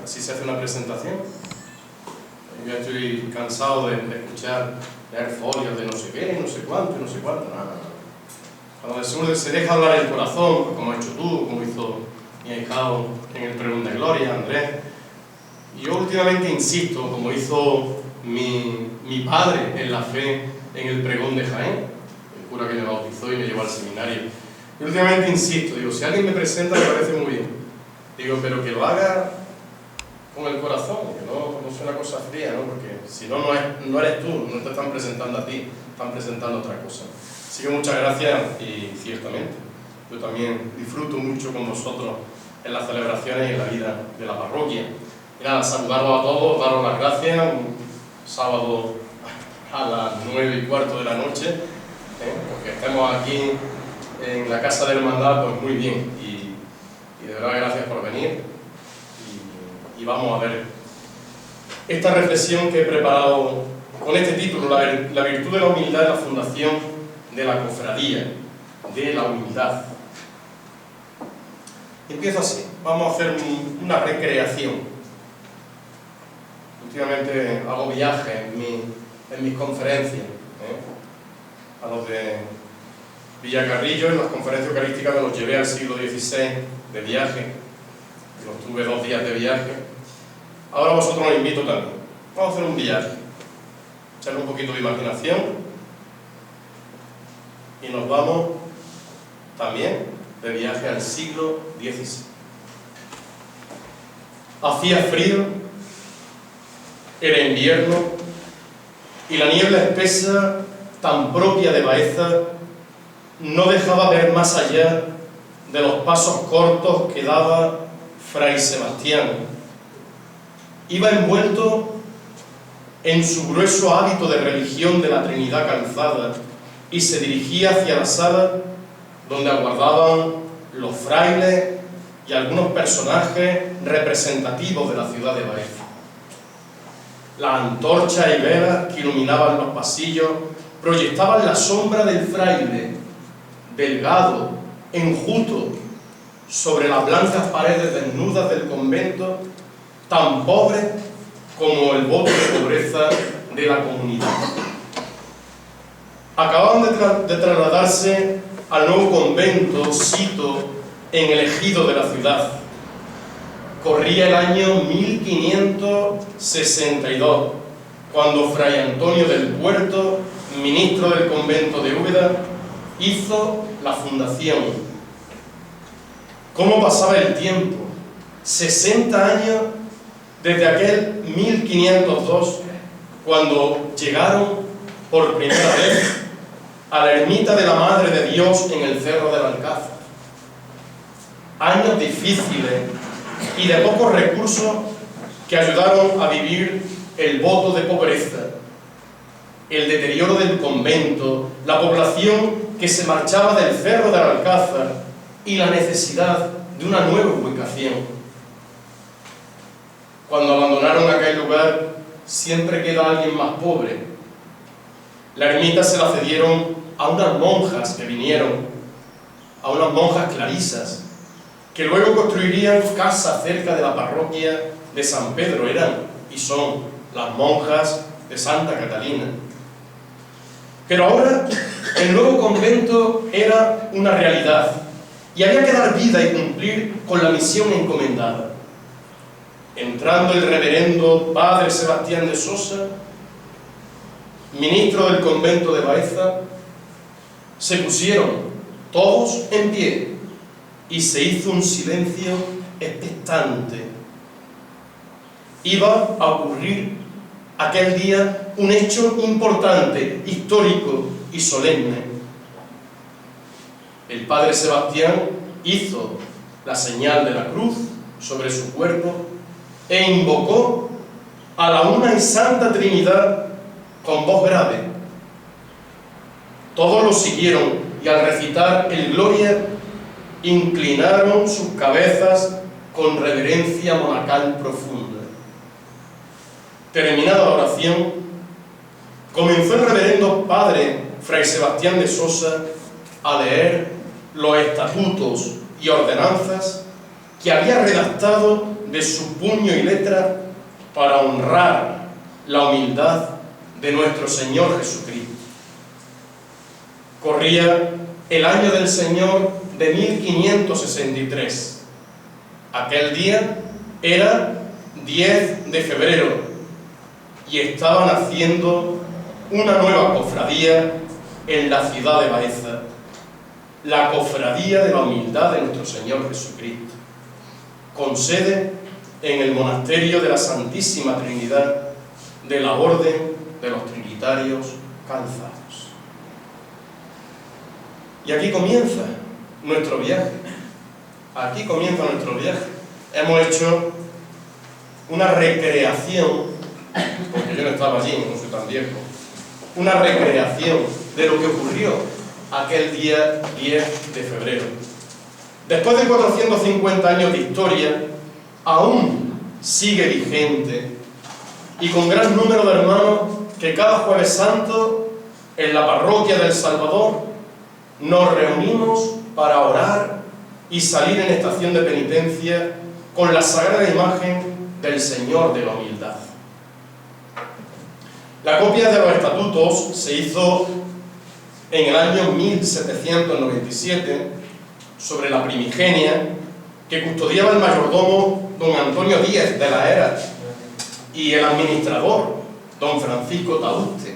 Así se hace una presentación. Yo estoy cansado de escuchar, leer folios de no sé qué, no sé cuánto, no sé cuánto, nada. Cuando el Señor se deja hablar el corazón, como has hecho tú, como hizo mi ahijado en el Pregón de Gloria, Andrés. Y yo últimamente insisto, como hizo mi padre en la fe en el Pregón de Jaén, el cura que me bautizó y me llevó al seminario. Yo últimamente insisto, digo, si alguien me presenta me parece muy bien. Digo, pero que lo haga con el corazón, que no sea una cosa fría, ¿no? Porque si no, no eres tú, no te están presentando a ti, están presentando otra cosa. Así que muchas gracias y ciertamente, yo también disfruto mucho con vosotros en las celebraciones y en la vida de la parroquia. Y nada, saludaros a todos, daros las gracias, un sábado a las 9:15 de la noche, porque estemos aquí en la Casa de Hermandad, pues muy bien, y de verdad gracias por venir, y vamos a ver esta reflexión que he preparado con este título, la virtud de la humildad en la fundación de la cofradía, de la humildad. Empiezo así, vamos a hacer una recreación. Últimamente hago viajes en mis conferencias, a los de Villacarrillo, en las conferencias eucarísticas me los llevé al siglo XVI de viaje, los tuve 2 días de viaje. Ahora vosotros os invito también. Vamos a hacer un viaje, echarle un poquito de imaginación y nos vamos también de viaje al siglo XVI. Hacía frío, era invierno y la niebla espesa, tan propia de Baeza, no dejaba ver más allá de los pasos cortos que daba Fray Sebastián. Iba envuelto en su grueso hábito de religión de la Trinidad calzada y se dirigía hacia la sala donde aguardaban los frailes y algunos personajes representativos de la ciudad de Baeza. Las antorchas y velas que iluminaban los pasillos proyectaban la sombra del fraile, delgado, enjuto, sobre las blancas paredes desnudas del convento, tan pobre como el voto de pobreza de la comunidad. Acababan de trasladarse al nuevo convento, sito en el ejido de la ciudad. Corría el año 1562, cuando Fray Antonio del Puerto, ministro del convento de Úbeda, hizo la fundación. ¿Cómo pasaba el tiempo? 60 años desde aquel 1502, cuando llegaron por primera vez a la ermita de la Madre de Dios en el Cerro del Alcázar. Años difíciles y de pocos recursos que ayudaron a vivir el voto de pobreza, el deterioro del convento, la población que se marchaba del Cerro del Alcázar y la necesidad de una nueva ubicación. Cuando abandonaron aquel lugar, siempre queda alguien más pobre. La ermita se la cedieron a unas monjas que vinieron, a unas monjas clarisas, que luego construirían casas cerca de la parroquia de San Pedro. Eran y son las monjas de Santa Catalina. Pero ahora el nuevo convento era una realidad y había que dar vida y cumplir con la misión encomendada. Entrando el reverendo padre Sebastián de Sosa, ministro del convento de Baeza, se pusieron todos en pie y se hizo un silencio expectante. Iba a ocurrir aquel día un hecho importante, histórico y solemne. El padre Sebastián hizo la señal de la cruz sobre su cuerpo e invocó a la una y santa Trinidad con voz grave. Todos lo siguieron y al recitar el Gloria inclinaron sus cabezas con reverencia monacal profunda. Terminada la oración, comenzó el reverendo padre Fray Sebastián de Sosa a leer los estatutos y ordenanzas que había redactado de su puño y letra para honrar la humildad de nuestro Señor Jesucristo. Corría el año del Señor de 1563. Aquel día era 10 de febrero y estaban haciendo una nueva cofradía en la ciudad de Baeza, la cofradía de la humildad de nuestro Señor Jesucristo, con sede en el monasterio de la Santísima Trinidad de la Orden de los Trinitarios Calzados. Y aquí comienza nuestro viaje. Aquí comienza nuestro viaje. Hemos hecho una recreación, porque yo no estaba allí, no soy tan viejo, una recreación de lo que ocurrió aquel día 10 de febrero. Después de 450 años de historia, aún sigue vigente y con gran número de hermanos que cada Jueves Santo en la parroquia del Salvador nos reunimos para orar y salir en estación de penitencia con la sagrada imagen del Señor de la humildad. La copia de los estatutos se hizo en el año 1797 sobre la primigenia que custodiaba el mayordomo don Antonio Díez de la Era y el administrador don Francisco Tauste.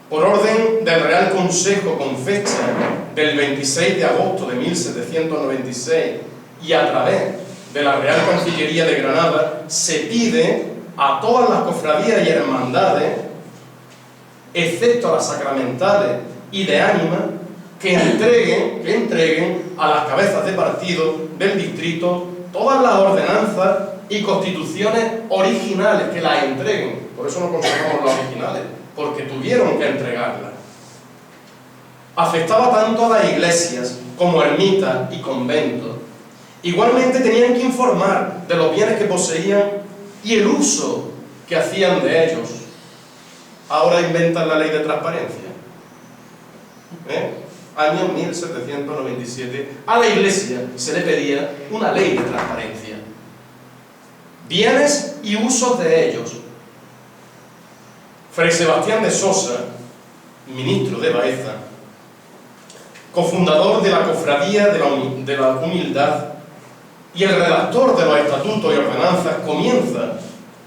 Por orden del Real Consejo con fecha del 26 de agosto de 1796 y a través de la Real Cancillería de Granada, se pide a todas las cofradías y hermandades, excepto a las sacramentales y de ánima, que entreguen a las cabezas de partido del distrito todas las ordenanzas y constituciones originales, que las entreguen. Por eso no conservamos las originales, porque tuvieron que entregarlas. Afectaba tanto a las iglesias como ermitas y conventos. Igualmente tenían que informar de los bienes que poseían y el uso que hacían de ellos. Ahora inventan la ley de transparencia. Año 1797, a la Iglesia se le pedía una ley de transparencia. Bienes y usos de ellos. Fray Sebastián de Sosa, ministro de Baeza, cofundador de la Cofradía de la Humildad y el redactor de los estatutos y ordenanzas, comienza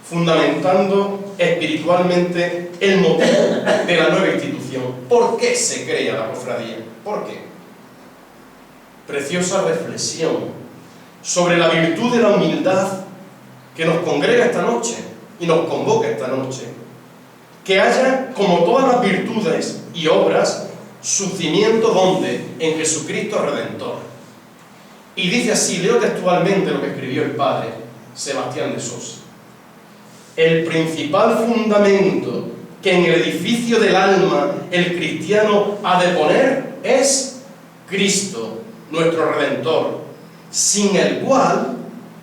fundamentando espiritualmente el motivo de la nueva institución. ¿Por qué se crea la cofradía? ¿Por qué? Preciosa reflexión sobre la virtud de la humildad que nos congrega esta noche y nos convoca esta noche. Que haya, como todas las virtudes y obras, su cimiento ¿dónde? En Jesucristo Redentor. Y dice así, leo textualmente lo que escribió el padre Sebastián de Sosa. El principal fundamento que en el edificio del alma el cristiano ha de poner es Cristo, nuestro Redentor, sin el cual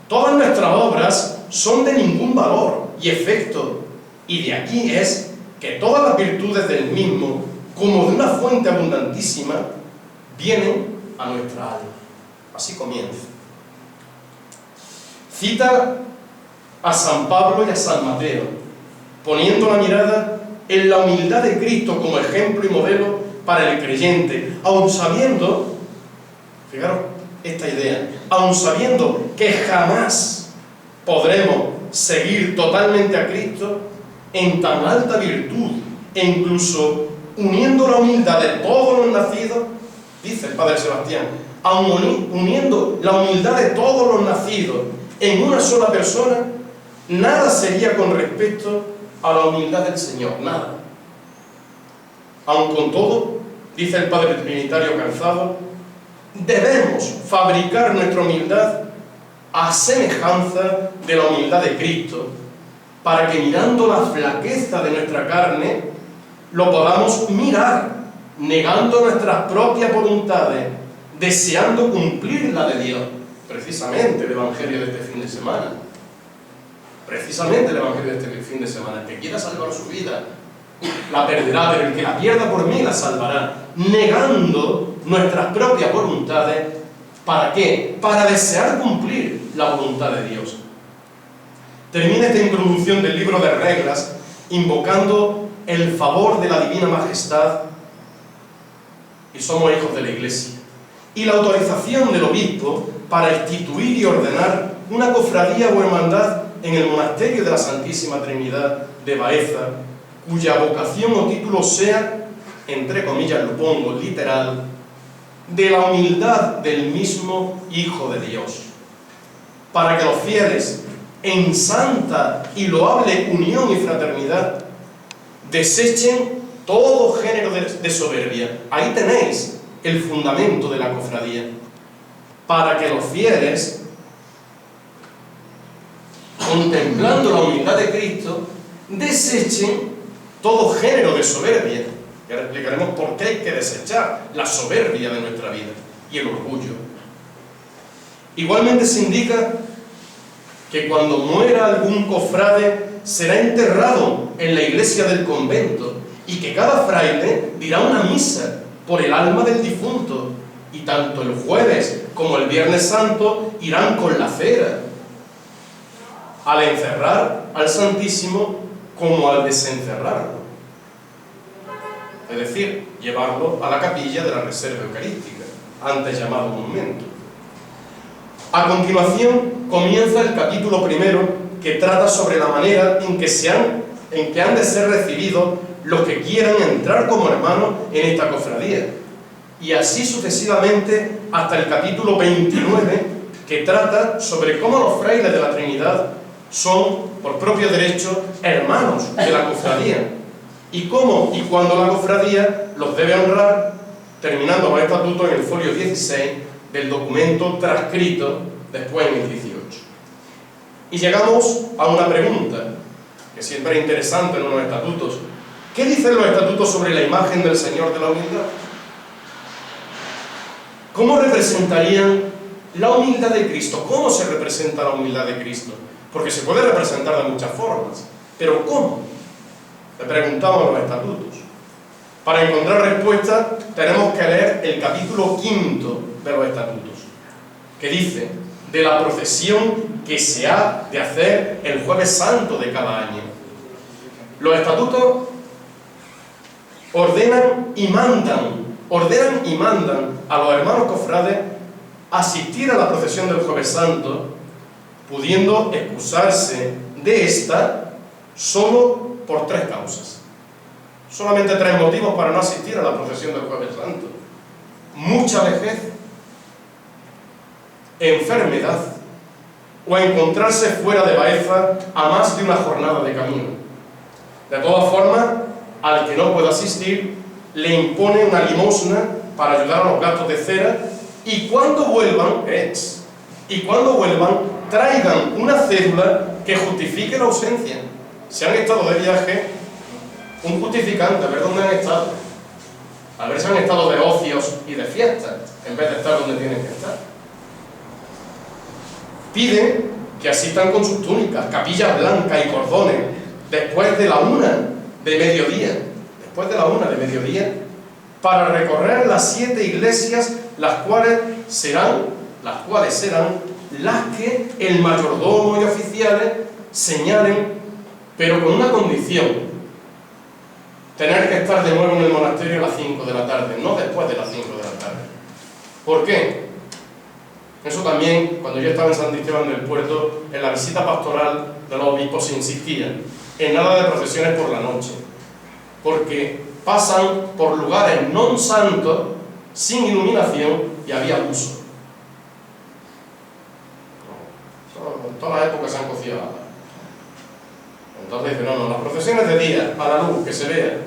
todas nuestras obras son de ningún valor y efecto, y de aquí es que todas las virtudes del mismo, como de una fuente abundantísima, vienen a nuestra alma. Así comienza. Cita a San Pablo y a San Mateo, poniendo la mirada en la humildad de Cristo como ejemplo y modelo para el creyente, aun sabiendo, fijaros esta idea, aun sabiendo que jamás podremos seguir totalmente a Cristo en tan alta virtud, e incluso uniendo la humildad de todos los nacidos, dice el padre Sebastián, aun uniendo la humildad de todos los nacidos en una sola persona, nada sería con respecto a la humildad del Señor, nada. Aun con todo, dice el padre trinitario Calzado, debemos fabricar nuestra humildad a semejanza de la humildad de Cristo, para que mirando la flaqueza de nuestra carne, lo podamos mirar, negando nuestras propias voluntades, deseando cumplir la de Dios. Precisamente el Evangelio de este fin de semana. Precisamente el Evangelio de este fin de semana. El que quiera salvar su vida, la perderá, pero el que la pierda por mí, la salvará. Negando nuestras propias voluntades ¿Para qué? Para desear cumplir la voluntad de Dios. Termina esta introducción del libro de reglas invocando el favor de la divina majestad, y somos hijos de la Iglesia, y la autorización del obispo para instituir y ordenar una cofradía o hermandad en el monasterio de la Santísima Trinidad de Baeza, cuya vocación o título sea, entre comillas lo pongo literal, de la humildad del mismo Hijo de Dios, para que los fieles, en santa y loable unión y fraternidad, desechen todo género de soberbia. Ahí tenéis el fundamento de la cofradía. Para que los fieles, contemplando la humildad de Cristo, desechen todo género de soberbia. Y ahora explicaremos por qué hay que desechar la soberbia de nuestra vida y el orgullo. Igualmente se indica que cuando muera algún cofrade será enterrado en la iglesia del convento y que cada fraile dirá una misa por el alma del difunto, y tanto el jueves como el viernes santo irán con la cera al encerrar al Santísimo como al desencerrarlo, es decir, llevarlo a la capilla de la reserva eucarística, antes llamado monumento. A continuación comienza el capítulo primero, que trata sobre la manera en que han de ser recibidos los que quieran entrar como hermanos en esta cofradía, y así sucesivamente hasta el capítulo 29, que trata sobre cómo los frailes de la Trinidad son, por propio derecho, hermanos de la cofradía, y cómo y cuándo la cofradía los debe honrar, terminando con el estatuto en el folio 16 del documento transcrito después en el 18. Y llegamos a una pregunta que siempre es interesante en unos estatutos. ¿Qué dicen los estatutos sobre la imagen del Señor de la humildad? ¿Cómo representarían la humildad de Cristo? ¿Cómo se representa la humildad de Cristo? Porque se puede representar de muchas formas, pero ¿cómo? Le preguntamos a los estatutos. Para encontrar respuesta tenemos que leer el capítulo 5 de los estatutos, que dice de la procesión que se ha de hacer el jueves santo de cada año. Los estatutos ordenan y mandan a los hermanos cofrades asistir a la procesión del jueves santo, pudiendo excusarse de esta solo por 3 causas. Solamente 3 motivos para no asistir a la procesión del jueves santo: mucha vejez, enfermedad o encontrarse fuera de Baeza a más de una jornada de camino. De todas formas, al que no pueda asistir le impone una limosna para ayudar a los gastos de cera, y cuando vuelvan traigan una cédula que justifique la ausencia. Si han estado de viaje, un justificante, a ver dónde han estado, a ver si han estado de ocios y de fiestas en vez de estar donde tienen que estar. Piden que asistan con sus túnicas, capillas blancas y cordones después de la 1 de mediodía, para recorrer las 7 iglesias, las cuales serán las que el mayordomo y oficiales señalen, pero con una condición: tener que estar de nuevo en el monasterio a las 5 de la tarde, no después de las 5 de la tarde. ¿Por qué? Eso también, cuando yo estaba en San Esteban del Puerto, en la visita pastoral de los obispos se insistía en nada de procesiones por la noche, porque pasan por lugares no santos, sin iluminación, y había abuso. En todas las épocas se han cocido habas. Entonces dicen, no, las procesiones de día, a la luz, que se vea.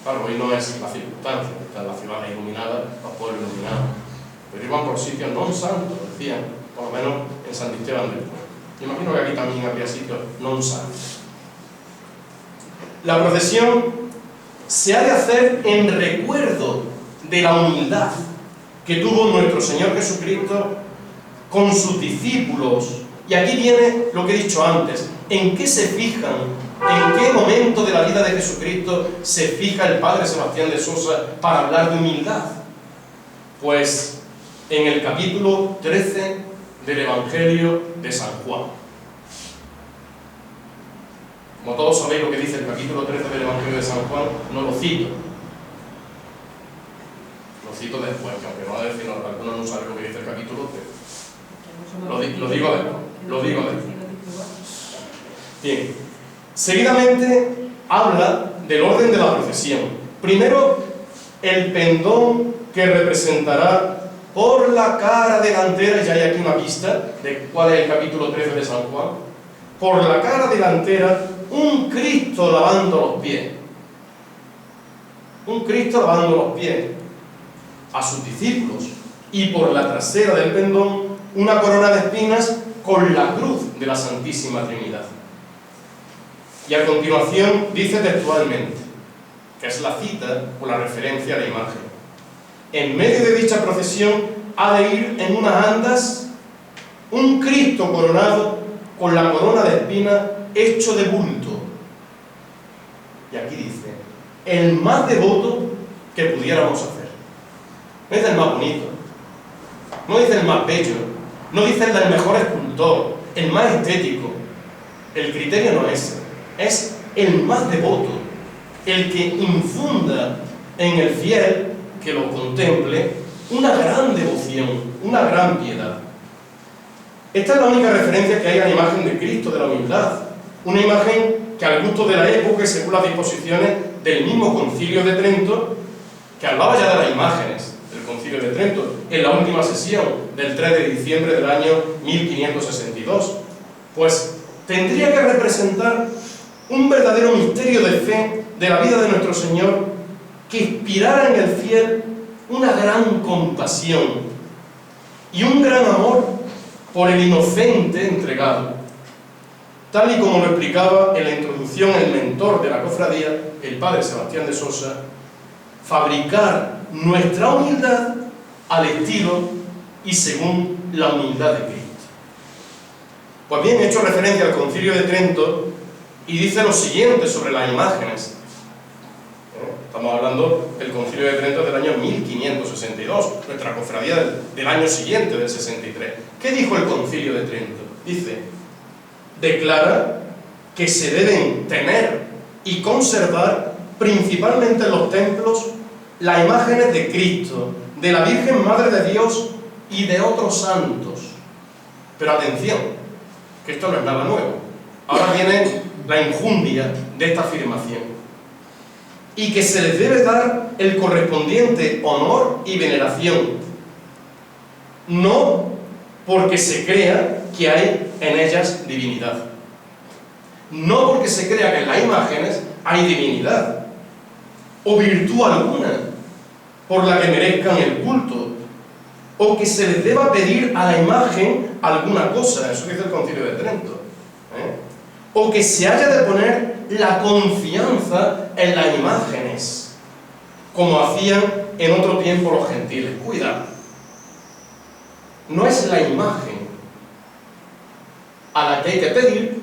Claro, hoy no es la circunstancia, están las ciudades iluminadas, los pueblos iluminados, pero iban por sitios no santos, decían, por lo menos en San Esteban del Puerto. Imagino que aquí también habría sitios no santos. La procesión se ha de hacer en recuerdo de la humildad que tuvo nuestro Señor Jesucristo con sus discípulos. Y aquí viene lo que he dicho antes: ¿en qué se fijan? ¿En qué momento de la vida de Jesucristo se fija el Padre Sebastián de Sosa para hablar de humildad? Pues en el capítulo 13 del Evangelio de San Juan. Como todos sabéis lo que dice el capítulo 13 del Evangelio de San Juan, no lo cito. Lo cito después, que aunque no va a decir, algunos no saben lo que dice el capítulo 13. Lo digo después. Bien. Seguidamente habla del orden de la procesión. Primero, el pendón que representará por la cara delantera, ya hay aquí una pista de cuál es el capítulo 13 de San Juan, por la cara delantera, un Cristo lavando los pies. Un Cristo lavando los pies a sus discípulos. Y por la trasera del pendón, una corona de espinas con la cruz de la Santísima Trinidad. Y a continuación dice textualmente, que es la cita o la referencia a la imagen: en medio de dicha procesión ha de ir en unas andas un Cristo coronado con la corona de espinas hecho de bulto. Y aquí dice, el más devoto que pudiéramos hacer. No dice el más bonito, no dice el más bello, no dice el del mejor escultor, el más estético. El criterio no es ese. Es el más devoto, el que infunda en el fiel que lo contemple una gran devoción, una gran piedad. Esta es la única referencia que hay a la imagen de Cristo, de la humildad. Una imagen que al gusto de la época y según las disposiciones del mismo Concilio de Trento, que hablaba ya de las imágenes del Concilio de Trento, en la última sesión del 3 de diciembre del año 1562, pues tendría que representar un verdadero misterio de fe de la vida de nuestro Señor que inspirara en el fiel una gran compasión y un gran amor por el inocente entregado, tal y como lo explicaba en la introducción el mentor de la cofradía, el padre Sebastián de Sosa: fabricar nuestra humildad al estilo y según la humildad de Cristo. Pues bien, he hecho referencia al Concilio de Trento y dice lo siguiente sobre las imágenes. Estamos hablando del Concilio de Trento del año 1562, nuestra cofradía del año siguiente, del 63. ¿Qué dijo el Concilio de Trento? Dice, declara que se deben tener y conservar principalmente en los templos las imágenes de Cristo, de la Virgen Madre de Dios y de otros santos. Pero atención, que esto no es nada nuevo. Ahora viene la injundia de esta afirmación. Y que se les debe dar el correspondiente honor y veneración, no porque se crea que hay en ellas divinidad, no porque se crea que en las imágenes hay divinidad o virtud alguna por la que merezcan el culto, o que se les deba pedir a la imagen alguna cosa, eso dice el Concilio de Trento, o que se haya de poner la confianza en las imágenes, como hacían en otro tiempo los gentiles. Cuidado, no es la imagen a la que hay que pedir,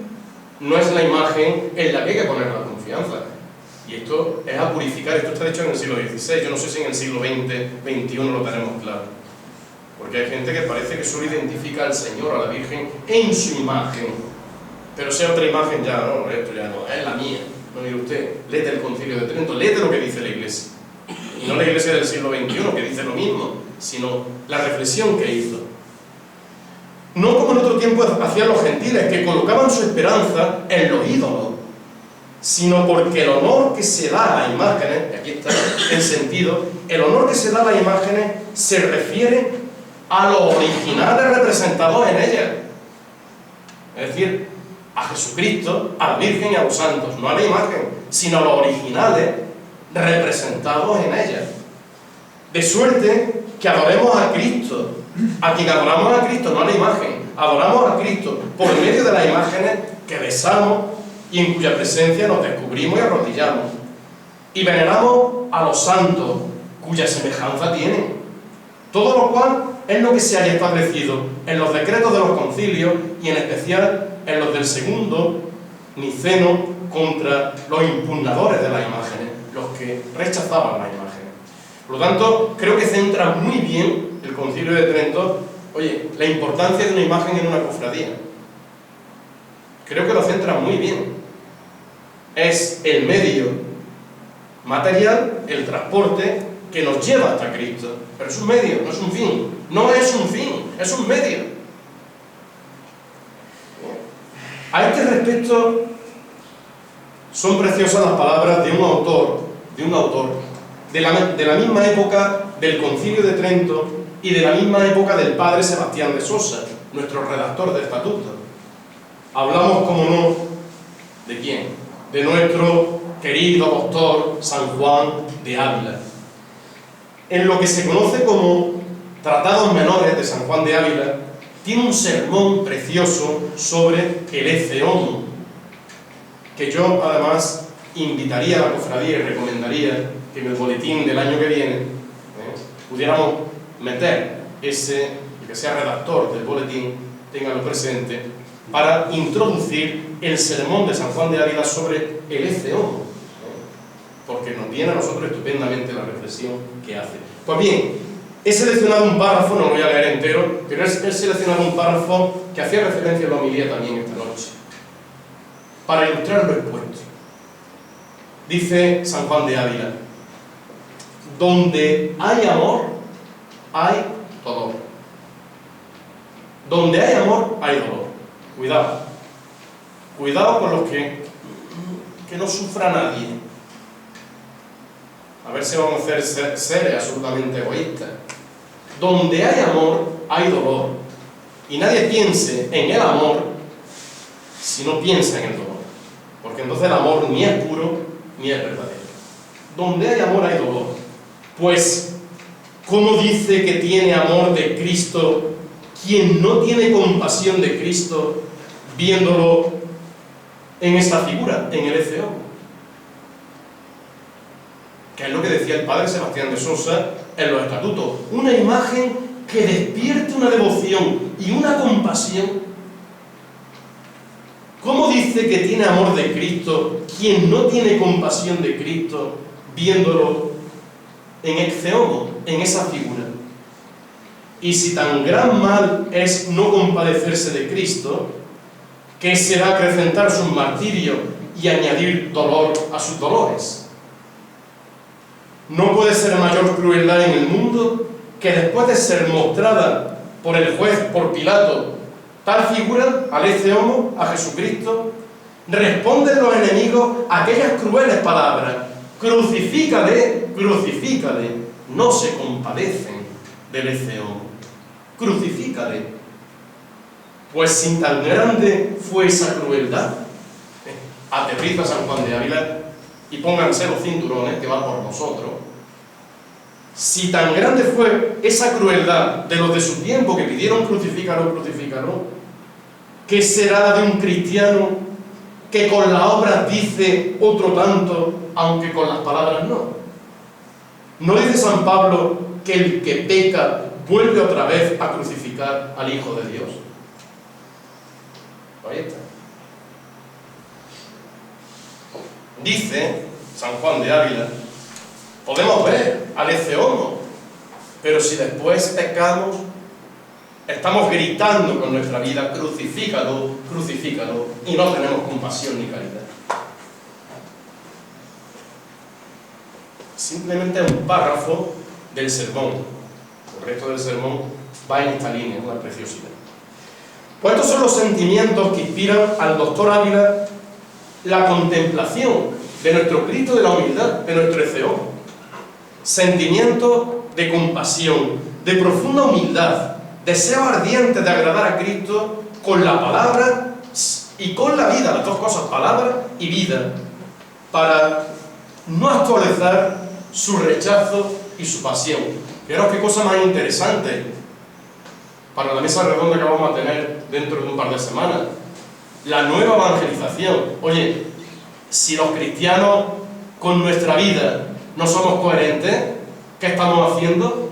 no es la imagen en la que hay que poner la confianza. Y esto es a purificar, esto está hecho en el siglo XVI, yo no sé si en el siglo XX, XXI lo tenemos claro. Porque hay gente que parece que solo identifica al Señor, a la Virgen, en su imagen. Pero sea otra imagen ya, no, esto ya no, es la mía. No, mire usted, léete el Concilio de Trento, léete lo que dice la Iglesia. Y no la Iglesia del siglo XXI, que dice lo mismo, sino la reflexión que hizo. No como en otro tiempo hacían los gentiles, que colocaban su esperanza en los ídolos, sino porque el honor que se da a las imágenes, y aquí está el sentido, el honor que se da a las imágenes se refiere a los originales representados en ellas. Es decir, a Jesucristo, a la Virgen y a los santos, no a la imagen, sino a los originales representados en ellas. De suerte que adoremos a Cristo, a quien adoramos a Cristo, no a la imagen, adoramos a Cristo por medio de las imágenes que besamos y en cuya presencia nos descubrimos y arrodillamos. Y veneramos a los santos, cuya semejanza tienen. Todo lo cual es lo que se haya establecido en los decretos de los concilios y en especial en los del segundo Niceno contra los impugnadores de las imágenes, los que rechazaban las imágenes. Por lo tanto, creo que centra muy bien el Concilio de Trento, oye, la importancia de una imagen en una cofradía. Creo que lo centra muy bien. Es el medio material, el transporte que nos lleva hasta Cristo. Pero es un medio, no es un fin. No es un fin, es un medio. A este respecto, son preciosas las palabras de un autor de la misma época del Concilio de Trento y de la misma época del padre Sebastián de Sosa, nuestro redactor de estatutos. Hablamos, como no, ¿de quién? De nuestro querido doctor San Juan de Ávila. En lo que se conoce como Tratados Menores de San Juan de Ávila, tiene un sermón precioso sobre el ecce homo, que yo además invitaría a la cofradía y recomendaría que en el boletín del año que viene pudiéramos meter ese, el que sea redactor del boletín, téngalo presente, para introducir el sermón de San Juan de Ávila sobre el ecce homo, porque nos viene a nosotros estupendamente la reflexión que hace. Pues bien, he seleccionado un párrafo, no lo voy a leer entero, pero he seleccionado un párrafo que hacía referencia a la homilía también esta noche, para ilustrar lo expuesto. Dice San Juan de Ávila: donde hay amor, hay dolor. Donde hay amor, hay dolor. Cuidado. Cuidado con los que no sufra nadie. A ver si vamos a hacer seres absolutamente egoístas. Donde hay amor, hay dolor. Y nadie piense en el amor si no piensa en el dolor. Porque entonces el amor ni es puro ni es verdadero. Donde hay amor, hay dolor. Pues, ¿cómo dice que tiene amor de Cristo quien no tiene compasión de Cristo viéndolo en esta figura, en el ecce homo? Que es lo que decía el padre Sebastián de Sosa en los estatutos. Una imagen que despierte una devoción y una compasión. ¿Cómo dice que tiene amor de Cristo quien no tiene compasión de Cristo viéndolo en ecce homo, en esa figura? Y si tan gran mal es no compadecerse de Cristo, ¿qué será acrecentar sus martirios y añadir dolor a sus dolores? ¿No puede ser mayor crueldad en el mundo que después de ser mostrada por el juez, por Pilato, tal figura, al ecce homo, a Jesucristo, responden los enemigos a aquellas crueles palabras: crucifícale, crucifícale? No se compadecen del ecce homo. Crucifícale. Pues si tan grande fue esa crueldad, aterriza San Juan de Ávila y pónganse los cinturones que va por nosotros. Si tan grande fue esa crueldad de los de su tiempo que pidieron crucifícalo, crucifícalo, ¿qué será de un cristiano que con las obras dice otro tanto, aunque con las palabras no? ¿No dice San Pablo que el que peca vuelve otra vez a crucificar al Hijo de Dios? Ahí está. Dice San Juan de Ávila: podemos ver al ecce homo, pero si después pecamos, estamos gritando con nuestra vida: crucifícalo, crucifícalo, y no tenemos compasión ni caridad. Simplemente un párrafo del sermón. El resto del sermón va en esta línea, una preciosidad. Pues estos son los sentimientos que inspiran al doctor Ávila la contemplación de nuestro Cristo de la humildad, de nuestro ecce homo. Sentimientos de compasión, de profunda humildad, deseo ardiente de agradar a Cristo con la palabra y con la vida, las dos cosas, palabra y vida, para no actualizar su rechazo y su pasión. Fijaros qué cosa más interesante para la mesa redonda que vamos a tener dentro de un par de semanas. La nueva evangelización. Oye, si los cristianos con nuestra vida no somos coherentes, ¿qué estamos haciendo?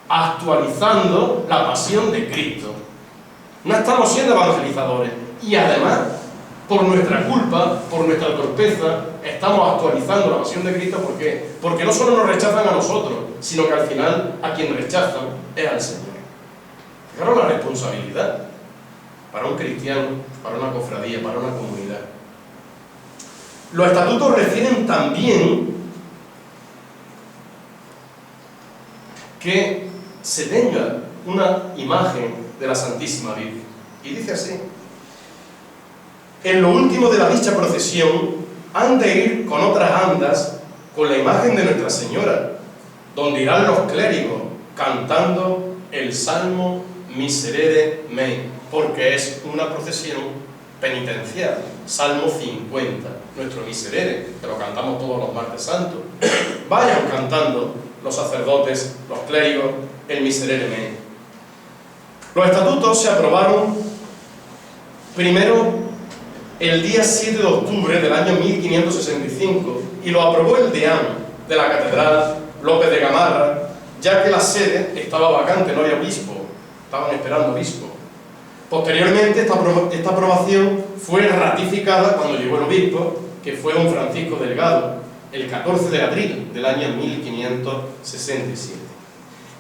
Actualizando la pasión de Cristo. No estamos siendo evangelizadores. Y además, por nuestra culpa, por nuestra torpeza, estamos actualizando la pasión de Cristo. ¿Por qué? Porque no solo nos rechazan a nosotros, sino que al final a quien rechazan es al Señor. Fijaros la responsabilidad para un cristiano, para una cofradía, para una comunidad. Los estatutos refieren también que se tenga una imagen de la Santísima Virgen. Y dice así: en lo último de la dicha procesión han de ir con otras andas con la imagen de Nuestra Señora, donde irán los clérigos cantando el Salmo Miserere Mei, porque es una procesión penitencial. Salmo 50, nuestro Miserere, que lo cantamos todos los martes santos. Vayan cantando los sacerdotes, los clérigos, el Miserere Mei. Los estatutos se aprobaron primero el día 7 de octubre del año 1565 y lo aprobó el deán de la catedral, López de Gamarra, ya que la sede estaba vacante, no había obispo, estaban esperando obispo. Posteriormente esta aprobación fue ratificada cuando llegó el obispo, que fue don Francisco Delgado, el 14 de abril del año 1567.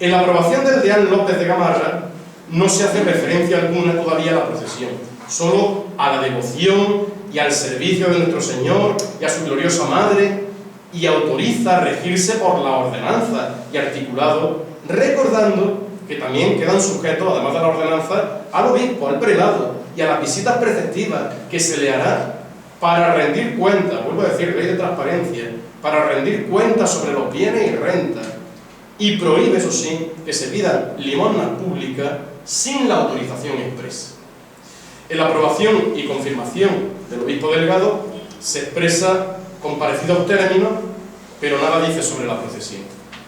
En la aprobación del deán López de Gamarra no se hace referencia alguna todavía a la procesión, solo a la devoción y al servicio de nuestro Señor y a su gloriosa Madre, y autoriza a regirse por la ordenanza y articulado, recordando que también quedan sujetos, además de la ordenanza, al obispo, al prelado y a las visitas preceptivas que se le hará para rendir cuenta, vuelvo a decir, ley de transparencia, para rendir cuenta sobre los bienes y rentas, y prohíbe, eso sí, que se pidan limosnas públicas sin la autorización expresa. En la aprobación y confirmación del obispo Delgado se expresa con parecidos términos, pero nada dice sobre la procesión.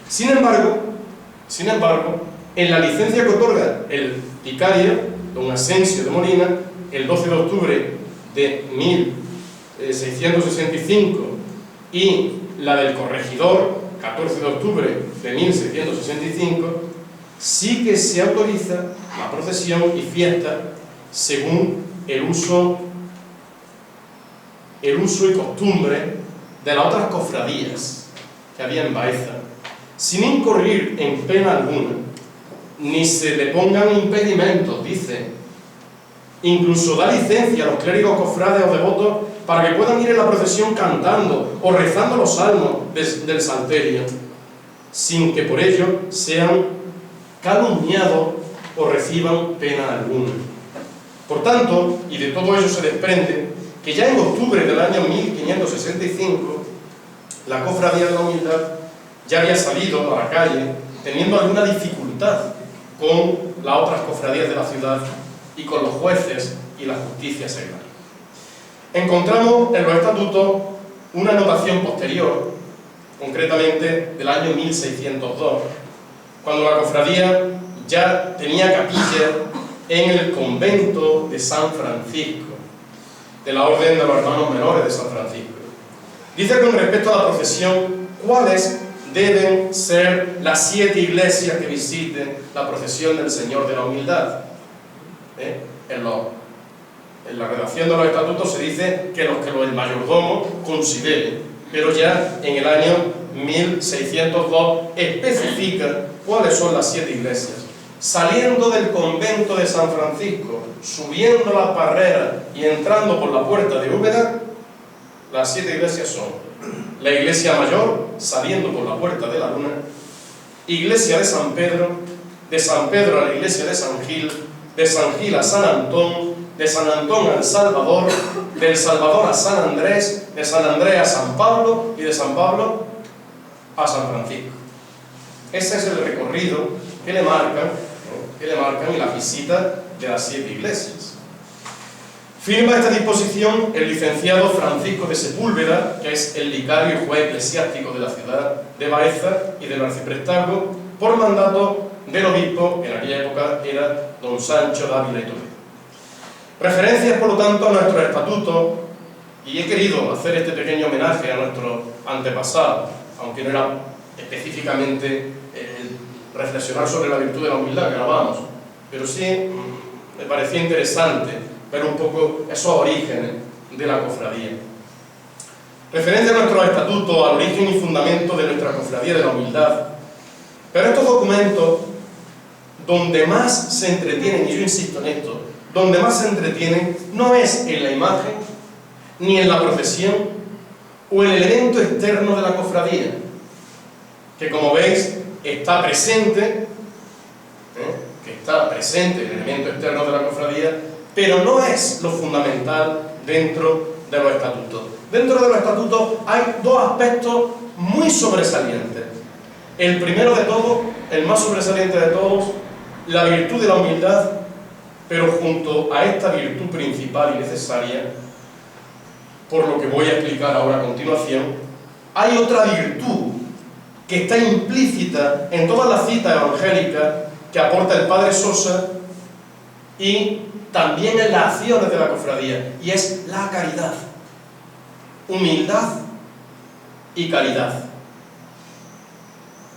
Sin embargo, en la licencia que otorga el vicario, don Asensio de Molina, el 12 de octubre de 1665, y la del corregidor, 14 de octubre de 1665, sí que se autoriza la procesión y fiesta según el uso y costumbre de las otras cofradías que había en Baeza, sin incurrir en pena alguna, ni se le pongan impedimentos, dice. Incluso da licencia a los clérigos, cofrades o devotos para que puedan ir en la procesión cantando o rezando los salmos del Salterio, sin que por ello sean calumniados o reciban pena alguna. Por tanto, y de todo ello se desprende que ya en octubre del año 1565 la Cofradía de la Humildad ya había salido a la calle teniendo alguna dificultad con las otras cofradías de la ciudad y con los jueces y la justicia seglar. Encontramos en los estatutos una anotación posterior, concretamente del año 1602, cuando la cofradía ya tenía capilla en el convento de San Francisco, de la Orden de los Hermanos Menores de San Francisco. Dice con respecto a la procesión cuáles deben ser las 7 iglesias que visiten la procesión del Señor de la Humildad. En la redacción de los estatutos se dice que el mayordomo considere, pero ya en el año 1602 especifica cuáles son las 7 iglesias. Saliendo del convento de San Francisco, subiendo las barreras y entrando por la puerta de Úbeda, las 7 iglesias son la iglesia mayor, saliendo por la puerta de la Luna, iglesia de San Pedro a la iglesia de San Gil a San Antón, de San Antón al Salvador, del Salvador a San Andrés, de San Andrés a San Pablo y de San Pablo a San Francisco. Ese es el recorrido que le marcan y la visita de las 7 iglesias. Firma esta disposición el licenciado Francisco de Sepúlveda, que es el vicario y juez eclesiástico de la ciudad de Baeza y del arciprestazgo, por mandato del obispo, que en aquella época era don Sancho Dávila y Toledo. Referencias, por lo tanto, a nuestros estatutos, y he querido hacer este pequeño homenaje a nuestros antepasados, aunque no era específicamente reflexionar sobre la virtud de la humildad, que no vamos, pero sí me parecía interesante ver un poco esos orígenes de la cofradía. referente a nuestros estatutos, al origen y fundamento de nuestra cofradía de la humildad. Pero estos documentos, donde más se entretienen, y yo insisto en esto, donde más se entretienen no es en la imagen, ni en la procesión, o el elemento externo de la cofradía, que como veis está presente, el elemento externo de la cofradía, pero no es lo fundamental dentro de los estatutos. Dentro de los estatutos hay dos aspectos muy sobresalientes. El primero de todos, el más sobresaliente de todos, la virtud de la humildad, pero junto a esta virtud principal y necesaria, por lo que voy a explicar ahora a continuación, hay otra virtud que está implícita en todas las citas evangélicas que aporta el Padre Sosa y también en las acciones de la cofradía, y es la caridad. Humildad y caridad.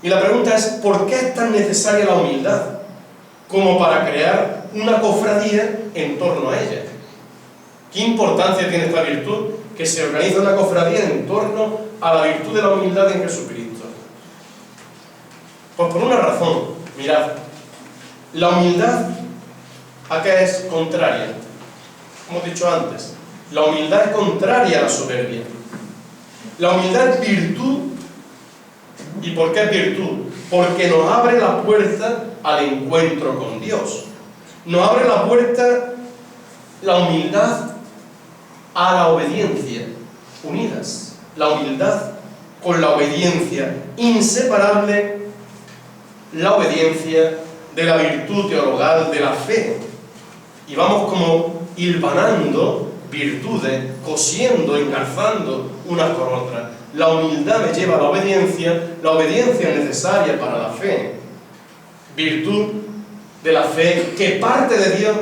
Y la pregunta es, ¿por qué es tan necesaria la humildad como para crear una cofradía en torno a ella? ¿Qué importancia tiene esta virtud? Que se organiza una cofradía en torno a la virtud de la humildad en Jesucristo. Pues por una razón, mirad, la humildad, ¿a qué es contraria? Como he dicho antes, la humildad es contraria a la soberbia. La humildad es virtud. ¿Y por qué es virtud? Porque nos abre la puerta al encuentro con Dios. Nos abre la puerta, la humildad, a la obediencia, unidas. La humildad con la obediencia, inseparable, la obediencia de la virtud teologal de la fe. Y vamos como hilvanando virtudes, cosiendo, engarzando unas con otras. La humildad me lleva a la obediencia es necesaria para la fe. Virtud de la fe que parte de Dios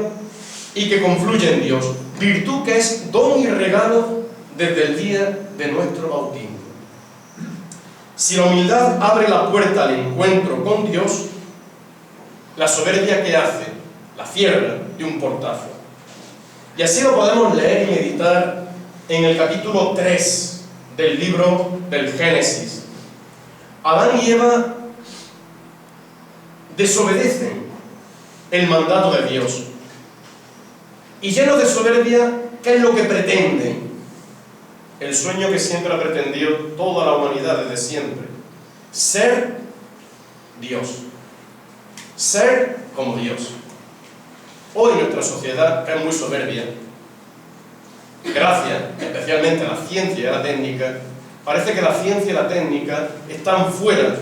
y que confluye en Dios. Virtud que es don y regalo desde el día de nuestro bautismo. Si la humildad abre la puerta al encuentro con Dios, la soberbia que hace, la cierra de un portazo. Y así lo podemos leer y meditar en el capítulo 3 del libro del Génesis. Adán y Eva desobedecen el mandato de Dios. Y llenos de soberbia, ¿qué es lo que pretenden? El sueño que siempre ha pretendido toda la humanidad desde siempre. Ser Dios. Ser como Dios. Hoy nuestra sociedad es muy soberbia. Gracias especialmente a la ciencia y a la técnica, parece que la ciencia y la técnica están fuera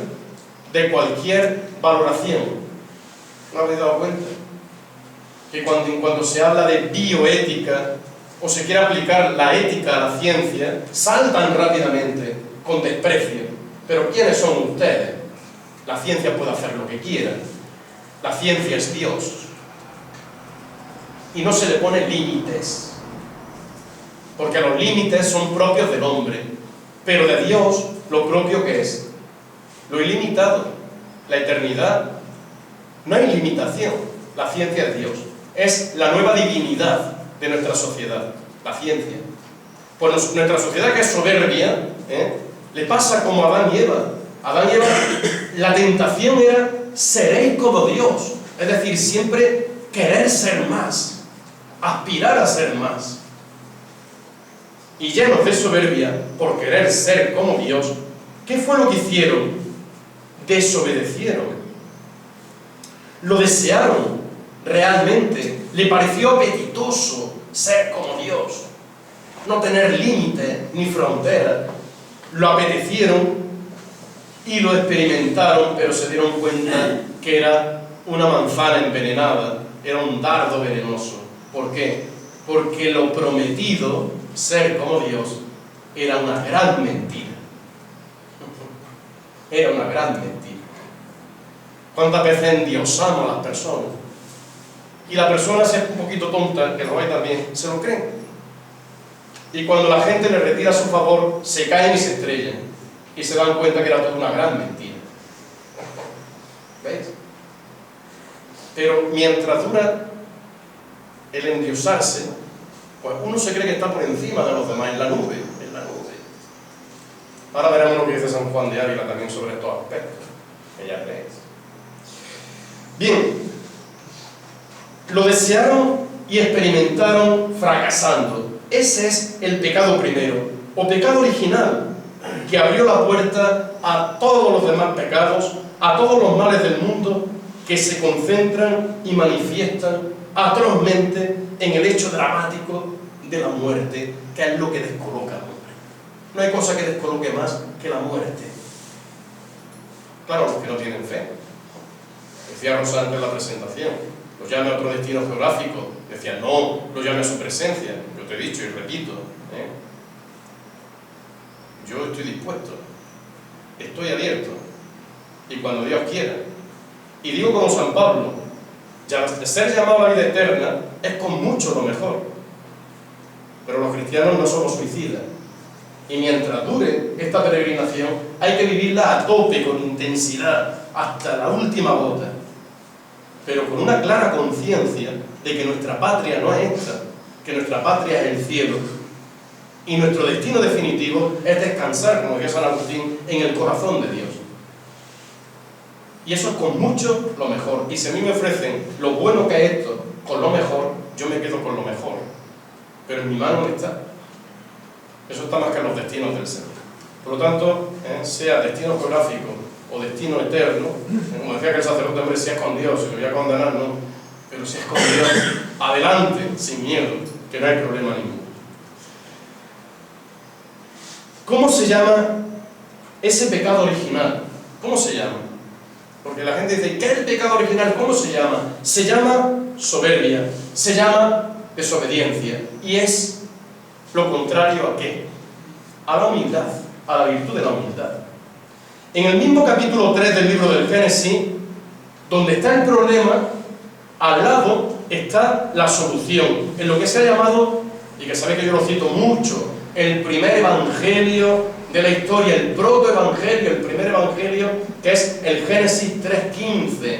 de cualquier valoración. ¿No habéis dado cuenta? Que cuando se habla de bioética o se quiere aplicar la ética a la ciencia, saltan rápidamente con desprecio. Pero ¿quiénes son ustedes? La ciencia puede hacer lo que quiera. La ciencia es Dios. Y no se le pone límites, porque los límites son propios del hombre, pero de Dios lo propio que es lo ilimitado, la eternidad. No hay limitación. La ciencia es Dios. Es la nueva divinidad de nuestra sociedad, la ciencia. Pues nuestra sociedad, que es soberbia, le pasa como a Adán y Eva. Adán y Eva, la tentación era seréis como Dios, es decir, siempre querer ser más, aspirar a ser más. Y llenos de soberbia por querer ser como Dios, ¿qué fue lo que hicieron? Desobedecieron. Lo desearon realmente. Le pareció apetitoso ser como Dios, no tener límites ni fronteras. Lo apetecieron y lo experimentaron, pero se dieron cuenta que era una manzana envenenada, era un dardo venenoso. ¿Por qué? Porque lo prometido, ser como Dios, era una gran mentira. Era una gran mentira. ¿Cuántas veces endiosamos a las personas? Y la persona, si es un poquito tonta, que lo ve también, se lo creen. Y cuando la gente le retira su favor, se caen y se estrellan. Y se dan cuenta que era toda una gran mentira. ¿Veis? Pero mientras dura el endiosarse, pues uno se cree que está por encima de los demás, en la nube, Ahora veremos lo que dice San Juan de Ávila también sobre estos aspectos, que ya veréis. Bien, lo desearon y experimentaron fracasando. Ese es el pecado primero, o pecado original, que abrió la puerta a todos los demás pecados, a todos los males del mundo, que se concentran y manifiestan atrozmente en el hecho dramático de la muerte, que es lo que descoloca al hombre. No hay cosa que descoloque más que la muerte. Claro, los que no tienen fe. Decía Rosa antes en la presentación, los llame a otro destino geográfico. Decía, no, los llame a su presencia. Yo te he dicho y repito, yo estoy dispuesto, estoy abierto, y cuando Dios quiera. Y digo como San Pablo, ser llamado a la vida eterna es con mucho lo mejor, pero los cristianos no somos suicidas, y mientras dure esta peregrinación hay que vivirla a tope, con intensidad, hasta la última gota, pero con una clara conciencia de que nuestra patria no es esta, que nuestra patria es el cielo, y nuestro destino definitivo es descansar, como decía San Agustín, en el corazón de Dios. Y eso es con mucho lo mejor. Y si a mí me ofrecen lo bueno que es esto con lo mejor, yo me quedo con lo mejor. Pero en mi mano está. Eso está más que en los destinos del ser. Por lo tanto, sea destino geográfico o destino eterno, como decía que el sacerdote, hombre, si es con Dios, si lo voy a condenar, no. Pero si es con Dios, adelante, sin miedo, que no hay problema ninguno. ¿Cómo se llama ese pecado original? ¿Cómo se llama? Porque la gente dice, ¿qué es el pecado original? ¿Cómo se llama? Se llama soberbia, se llama desobediencia. Y es lo contrario ¿a qué? A la humildad, a la virtud de la humildad. En el mismo capítulo 3 del libro del Génesis, donde está el problema, al lado está la solución, en lo que se ha llamado, y que sabéis que yo lo cito mucho, el primer evangelio de la historia, el protoevangelio, el primer evangelio, que es el Génesis 3:15,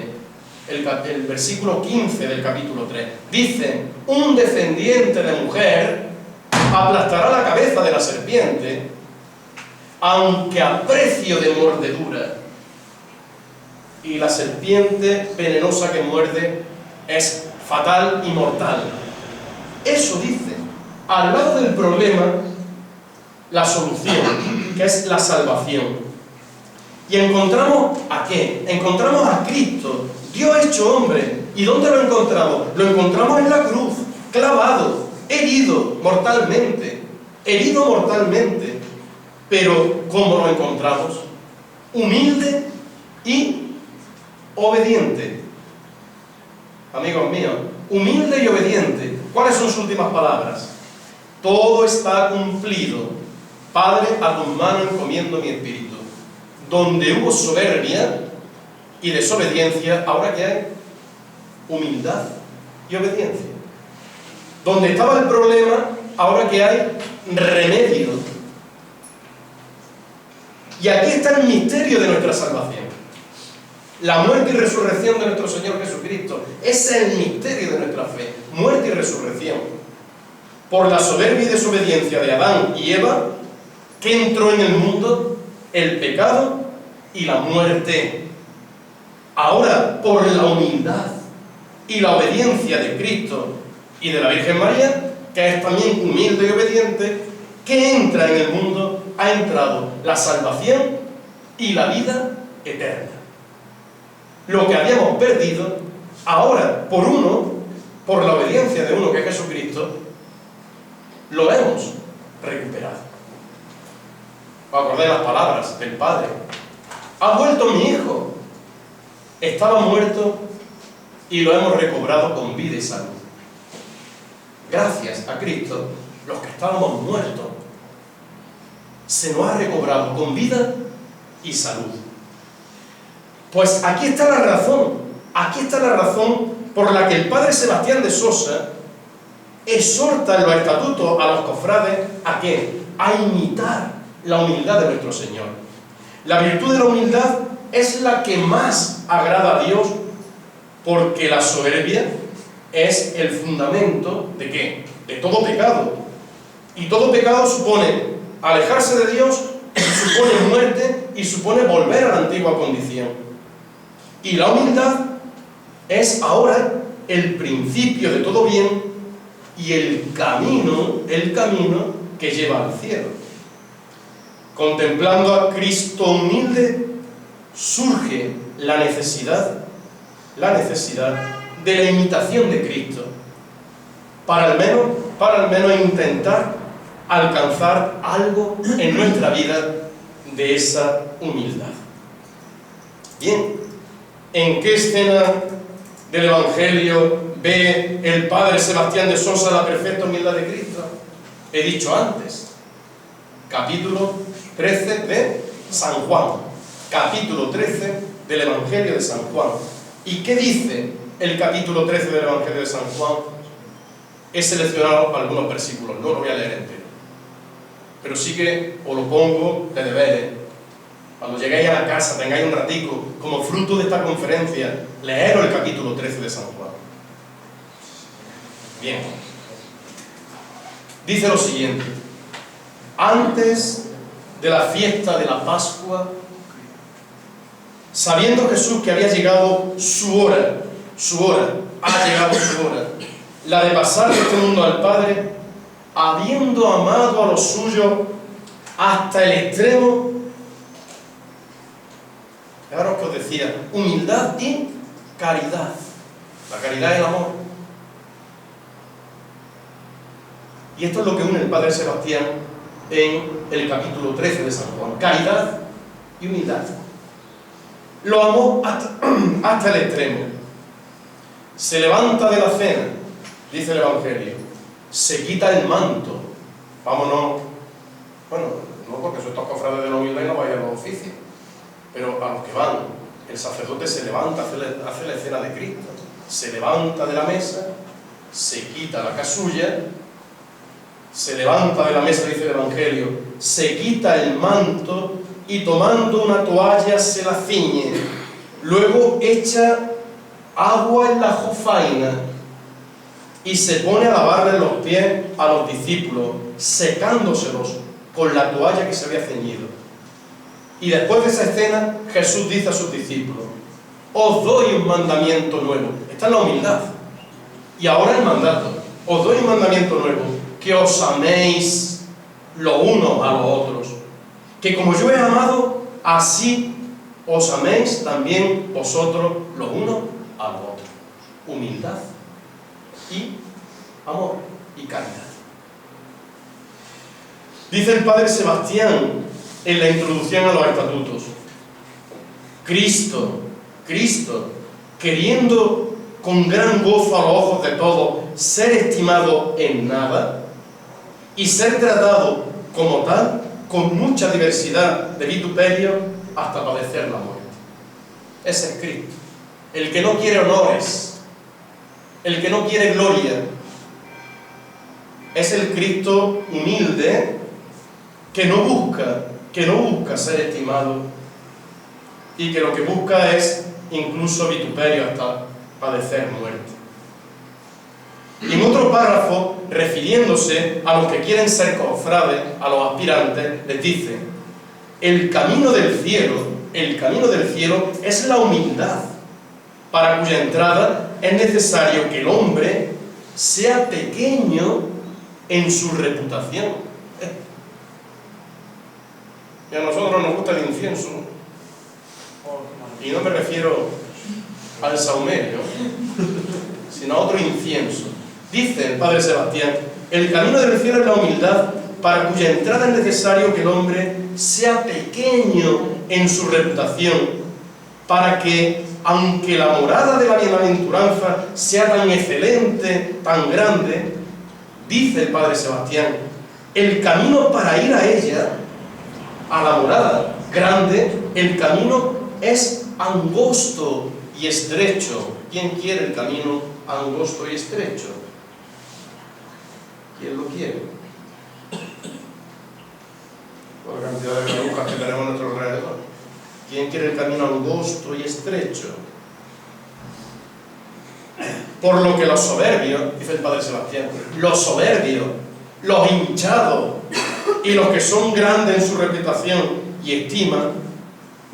el versículo 15 del capítulo 3. Dice, un descendiente de mujer aplastará la cabeza de la serpiente, aunque a precio de mordedura. Y la serpiente venenosa que muerde es fatal y mortal. Eso dice, al lado del problema, la solución, que es la salvación. Y encontramos ¿a qué? Encontramos a Cristo, Dios hecho hombre. ¿Y dónde lo encontramos? Lo encontramos en la cruz, clavado, herido mortalmente. Pero ¿cómo lo encontramos? Humilde y obediente. Amigos míos, humilde y obediente. ¿Cuáles son sus últimas palabras? Todo está cumplido. Padre, a tus manos encomiendo mi espíritu. Donde hubo soberbia y desobediencia, ¿ahora qué hay? Humildad y obediencia. Donde estaba el problema, ¿ahora qué hay? Remedio. Y aquí está el misterio de nuestra salvación. La muerte y resurrección de nuestro Señor Jesucristo. Ese es el misterio de nuestra fe. Muerte y resurrección. Por la soberbia y desobediencia de Adán y Eva, ¿qué entró en el mundo? El pecado y la muerte. Ahora, por la humildad y la obediencia de Cristo y de la Virgen María, que es también humilde y obediente, ¿qué entra en el mundo? Ha entrado la salvación y la vida eterna. Lo que habíamos perdido, ahora, por la obediencia de uno que es Jesucristo, lo hemos recuperado. ¿Os acordáis las palabras del Padre? Ha vuelto mi Hijo. Estaba muerto y lo hemos recobrado con vida y salud. Gracias a Cristo, los que estábamos muertos, se nos ha recobrado con vida y salud. Pues aquí está la razón por la que el Padre Sebastián de Sosa exhorta en los estatutos a los cofrades ¿a qué? A imitar la humildad de nuestro Señor. La virtud de la humildad es la que más agrada a Dios, porque la soberbia es el fundamento ¿de qué? De todo pecado. Y todo pecado supone alejarse de Dios supone muerte y supone volver a la antigua condición. Y la humildad es ahora el principio de todo bien y el camino que lleva al cielo. Contemplando a Cristo humilde, surge la necesidad de la imitación de Cristo, para al menos intentar alcanzar algo en nuestra vida de esa humildad. Bien, ¿en qué escena del Evangelio ve el Padre Sebastián de Sosa la perfecta humildad de Cristo? He dicho antes, capítulo 13 de San Juan, capítulo 13 del Evangelio de San Juan. ¿Y qué dice el capítulo 13 del Evangelio de San Juan? He seleccionado algunos versículos, no lo voy a leer entero, pero sí que os lo pongo de deberes. Cuando lleguéis a la casa, tengáis un ratico, como fruto de esta conferencia, leeros el capítulo 13 de San Juan. Bien. Dice lo siguiente: antes de la fiesta de la Pascua, sabiendo Jesús que había llegado su hora, ha llegado su hora, la de pasar de este mundo al Padre, habiendo amado a los suyos hasta el extremo. Ahora os decía, humildad y caridad. La caridad es el amor. Y esto es lo que une el Padre Sebastián en el capítulo 13 de San Juan: caridad y humildad. Lo amó hasta el extremo. Se levanta de la cena, dice el Evangelio, se quita el manto. Vámonos, bueno, no porque sois estos cofrades de la humildad y no vayan a los oficios, pero a los que van, el sacerdote se levanta, hace la escena de Cristo, se levanta de la mesa, se quita la casulla, se levanta de la mesa, dice el Evangelio, se quita el manto y tomando una toalla se la ciñe, luego echa agua en la jofaina y se pone a lavarle los pies a los discípulos, secándoselos con la toalla que se había ceñido. Y después de esa escena, Jesús dice a sus discípulos: os doy un mandamiento nuevo. Esta es la humildad. Y ahora el mandato: os doy un mandamiento nuevo, que os améis los unos a los otros. Que como yo he amado, así os améis también vosotros los unos a los otros. Humildad y amor y caridad. Dice el Padre Sebastián en la introducción a los estatutos: Cristo, queriendo con gran gozo a los ojos de todos ser estimado en nada y ser tratado como tal, con mucha diversidad de vituperio, hasta padecer la muerte. Ese es Cristo, el que no quiere honores, el que no quiere gloria. Es el Cristo humilde que no busca ser estimado y que lo que busca es incluso vituperio hasta padecer muerte. Y en otro párrafo, refiriéndose a los que quieren ser cofrades, a los aspirantes, les dice: el camino del cielo es la humildad, para cuya entrada es necesario que el hombre sea pequeño en su reputación. Y a nosotros nos gusta el incienso, y no me refiero al saumerio, sino a otro incienso. Dice el Padre Sebastián: el camino del cielo es la humildad, para cuya entrada es necesario que el hombre sea pequeño en su reputación, para que, aunque la morada de la bienaventuranza sea tan excelente, tan grande, dice el Padre Sebastián, el camino para ir a ella, a la morada grande, el camino es angosto y estrecho. ¿Quién quiere el camino angosto y estrecho? ¿Quién lo quiere? Por la cantidad de granujas que tenemos a nuestro alrededor. ¿Quién quiere el camino angosto y estrecho? Por lo que los soberbios, dice el Padre Sebastián, los soberbios, los hinchados, y los que son grandes en su reputación y estima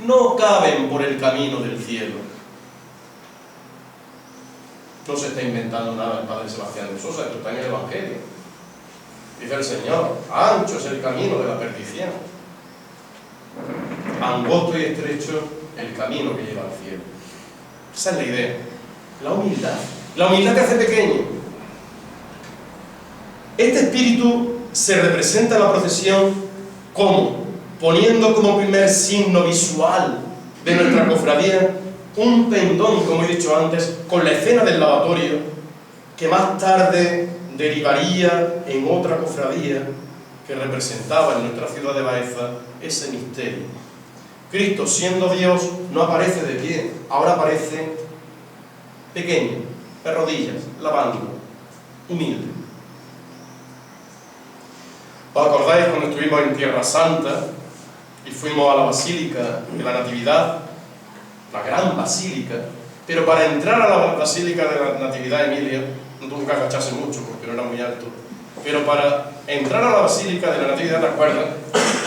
no caben por el camino del cielo. No se está inventando nada el Padre Sebastián de Sosa, esto está en el Evangelio. Dice el Señor, ancho es el camino de la perdición, angosto y estrecho el camino que lleva al cielo. Esa es la idea, la humildad. La humildad te hace pequeño. Este espíritu se representa en la procesión como poniendo como primer signo visual de nuestra cofradía un pendón, como he dicho antes, con la escena del lavatorio, que más tarde derivaría en otra cofradía que representaba en nuestra ciudad de Baeza ese misterio. Cristo, siendo Dios, no aparece de pie, ahora aparece pequeño, de rodillas, lavando, humilde. ¿Os acordáis cuando estuvimos en Tierra Santa y fuimos a la Basílica de la Natividad? La gran basílica, pero para entrar a la Basílica de la Natividad, Emilia, no tuvo que agacharse mucho porque no era muy alto, pero para entrar a la Basílica de la Natividad, ¿te acuerdas?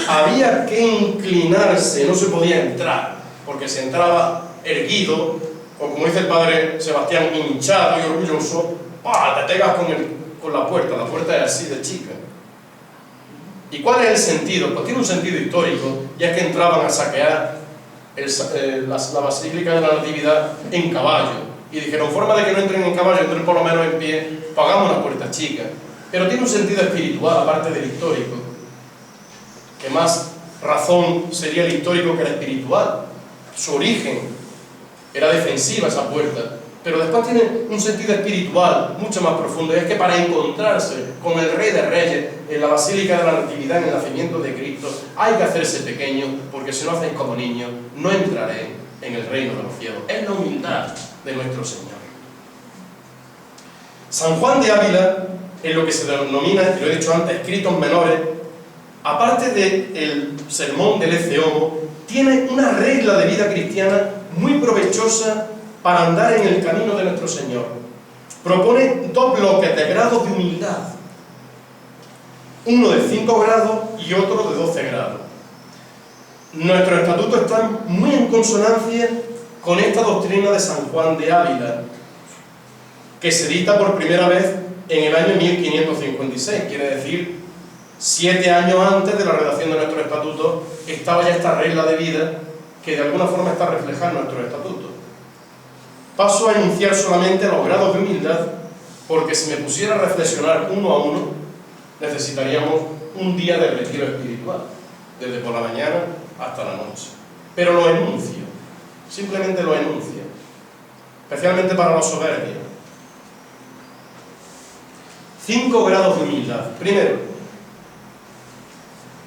Había que inclinarse, no se podía entrar, porque se entraba erguido, o como dice el Padre Sebastián, hinchado y orgulloso, ¡pah!, te pegas con la puerta es así de chica. ¿Y cuál es el sentido? Pues tiene un sentido histórico, ya que entraban a saquear la Basílica de la Natividad en caballo, y dijeron, forma de que no entren en caballo, entren por lo menos en pie, pagamos una puerta chica. Pero tiene un sentido espiritual, aparte del histórico, que más razón sería el histórico que el espiritual. Su origen era defensiva esa puerta, pero después tiene un sentido espiritual mucho más profundo, y es que para encontrarse con el Rey de Reyes en la Basílica de la Natividad, en el nacimiento de Cristo, hay que hacerse pequeño, porque si no hacéis como niños, no entraré en el reino de los cielos. Es la humildad de nuestro Señor. San Juan de Ávila, en lo que se denomina, y lo he dicho antes, escritos menores, aparte del sermón del Ecce Homo, tiene una regla de vida cristiana muy provechosa para andar en el camino de nuestro Señor. Propone 2 bloques de grados de humildad, uno de 5 grados y otro de 12 grados. Nuestros estatutos están muy en consonancia con esta doctrina de San Juan de Ávila, que se dicta por primera vez en el año 1556, quiere decir 7 años antes de la redacción de nuestros estatutos estaba ya esta regla de vida que de alguna forma está reflejada en nuestros estatutos. Paso a enunciar solamente los grados de humildad, porque si me pusiera a reflexionar uno a uno, necesitaríamos un día de retiro espiritual, desde por la mañana hasta la noche. Pero lo enuncio, simplemente lo enuncio, especialmente para los soberbios. 5 grados de humildad. Primero,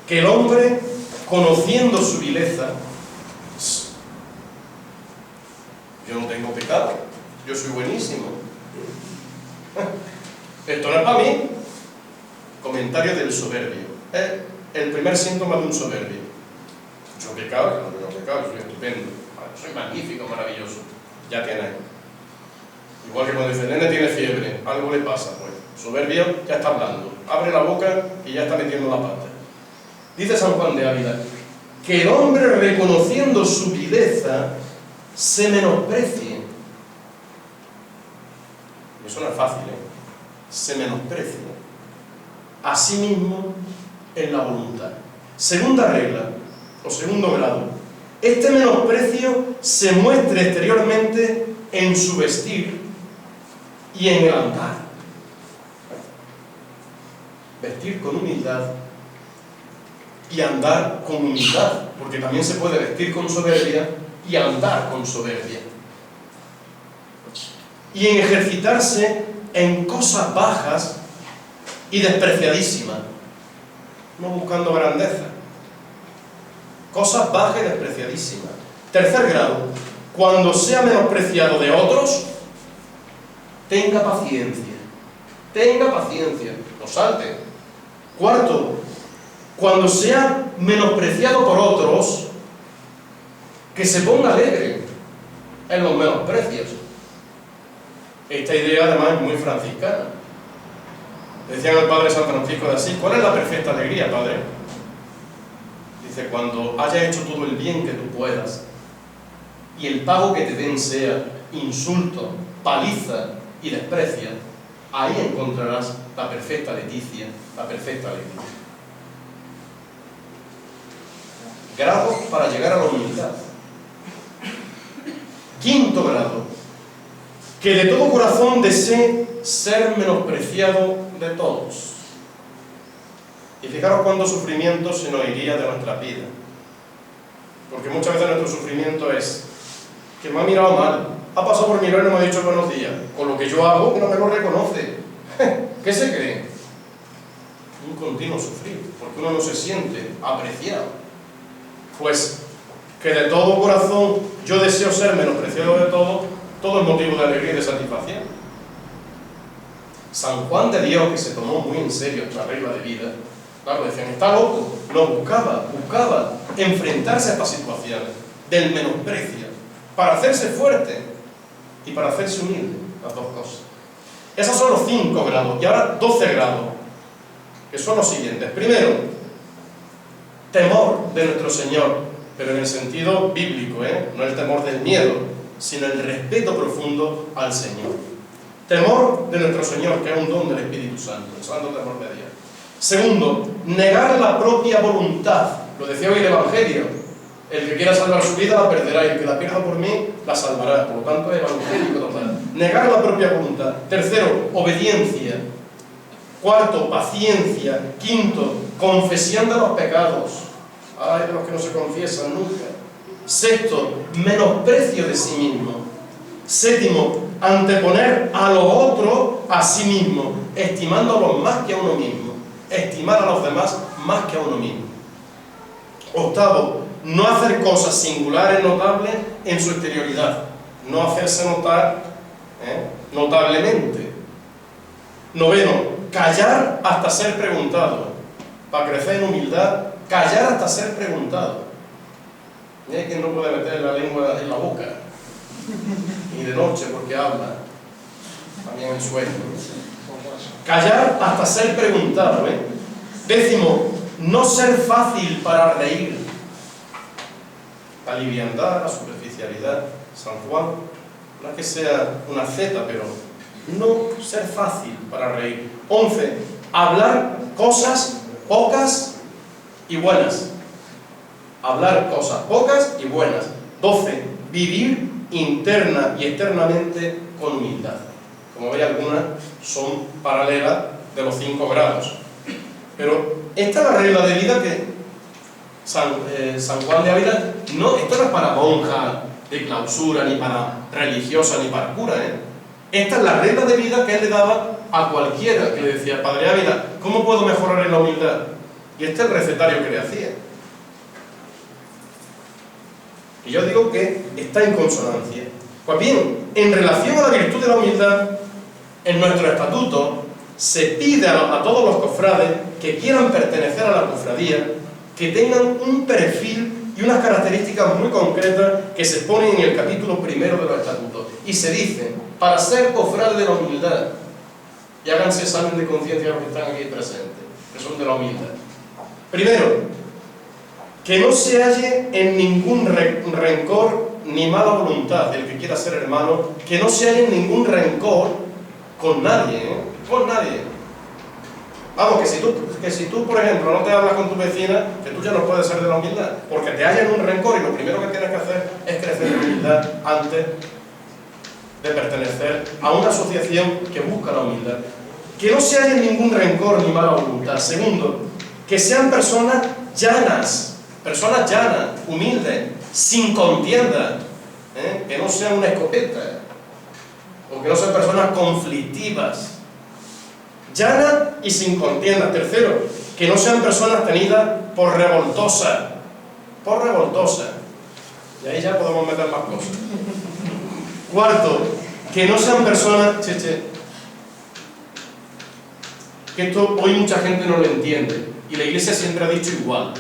que el hombre, conociendo su vileza, yo no tengo pecado, yo soy buenísimo. Esto no es para mí. Comentario del soberbio. Es el primer síntoma de un soberbio. Yo pecado, yo no tengo pecado, soy estupendo, soy magnífico, maravilloso. Ya tiene. Igual que cuando dice, nene tiene fiebre, algo le pasa, pues soberbio ya está hablando, abre la boca y ya está metiendo la pata. Dice San Juan de Ávila que el hombre, reconociendo su vileza, se menosprecie. Eso no es fácil, se menosprecia a sí mismo en la voluntad. Segunda regla, o segundo grado, este menosprecio se muestra exteriormente en su vestir y en el andar. Vestir con humildad y andar con humildad, porque también se puede vestir con soberbia y andar con soberbia. Y en ejercitarse en cosas bajas y despreciadísimas, no buscando grandeza. Cosas bajas y despreciadísimas. Tercer grado, cuando sea menospreciado de otros, tenga paciencia. Tenga paciencia, no salte. Cuarto, cuando sea menospreciado por otros, que se ponga alegre en los menosprecios. Esta idea además es muy franciscana. Decían al padre San Francisco de Asís, ¿cuál es la perfecta alegría, padre? Dice, cuando hayas hecho todo el bien que tú puedas y el pago que te den sea insulto, paliza y desprecio, ahí encontrarás la perfecta leticia, la perfecta alegría. Grado para llegar a la humildad. Quinto grado, que de todo corazón desee ser menospreciado de todos. Y fijaros cuánto sufrimiento se nos iría de nuestra vida. Porque muchas veces nuestro sufrimiento es que me ha mirado mal, ha pasado por mi lado y no me ha dicho buenos días, con lo que yo hago que no me lo reconoce. ¿Qué se cree? Un continuo sufrir, porque uno no se siente apreciado. Pues que de todo corazón yo deseo ser menospreciado de todo es motivo de alegría y de satisfacción. San Juan de Dios, que se tomó muy en serio esta regla de vida, claro, decían, está loco, no, buscaba enfrentarse a estas situaciones del menosprecio, para hacerse fuerte y para hacerse humilde, las dos cosas. Esos son los 5 grados, y ahora 12 grados, que son los siguientes. Primero, temor de nuestro Señor, pero en el sentido bíblico, no el temor del miedo, sino el respeto profundo al Señor. Temor de nuestro Señor, que es un don del Espíritu Santo, el santo temor de Dios. Segundo, negar la propia voluntad. Lo decía hoy el Evangelio. El que quiera salvar su vida la perderá, y el que la pierda por mí la salvará. Por lo tanto, es evangélico total. Negar la propia voluntad. Tercero, obediencia. Cuarto, paciencia. Quinto, confesión de los pecados. Ay, de los que no se confiesan nunca. Sexto, menosprecio de sí mismo. Séptimo, anteponer a los otros a sí mismo, estimándolos más que a uno mismo. Estimar a los demás más que a uno mismo. Octavo, no hacer cosas singulares, notables en su exterioridad. No hacerse notar notablemente. Noveno, callar hasta ser preguntado. Para crecer en humildad, callar hasta ser preguntado. Y hay quien no puede meter la lengua en la boca, ni de noche porque habla, también en sueño. Callar hasta ser preguntado. Décimo, no ser fácil para reír. La liviandad, la superficialidad. San Juan, no es que sea una zeta, pero no ser fácil para reír. 11, hablar cosas pocas y buenas. Hablar cosas pocas y buenas. 12, vivir interna y externamente con humildad. Como veis, algunas son paralelas de los 5 grados. Pero esta es la regla de vida que San Juan de Ávila, esto no es para monja de clausura, ni para religiosa, ni para cura. Esta es la regla de vida que él le daba a cualquiera que le decía, Padre Ávila, ¿cómo puedo mejorar en la humildad? Y este es el recetario que le hacía. Y yo digo que está en consonancia. Pues bien, en relación a la virtud de la humildad, en nuestro estatuto se pide a todos los cofrades que quieran pertenecer a la cofradía que tengan un perfil y unas características muy concretas que se ponen en el capítulo 1 de los estatutos. Y se dice, para ser cofrade de la humildad, y háganse examen de conciencia los que están aquí presentes, que son de la humildad. Primero, que no se halle en ningún rencor ni mala voluntad del que quiera ser hermano, que no se halle en ningún rencor con nadie, con nadie. Vamos, que si tú, por ejemplo, no te hablas con tu vecina, que tú ya no puedes ser de la humildad, porque te hallas en un rencor y lo primero que tienes que hacer es crecer en humildad antes de pertenecer a una asociación que busca la humildad. Que no se haya ningún rencor ni mala voluntad. Segundo, que sean personas llanas, humildes, sin contienda, que no sean una escopeta, o que no sean personas conflictivas, llanas y sin contienda. Tercero, que no sean personas tenidas por revoltosas, y ahí ya podemos meter más cosas. Cuarto, que no sean personas, que esto hoy mucha gente no lo entiende, y la Iglesia siempre ha dicho igual,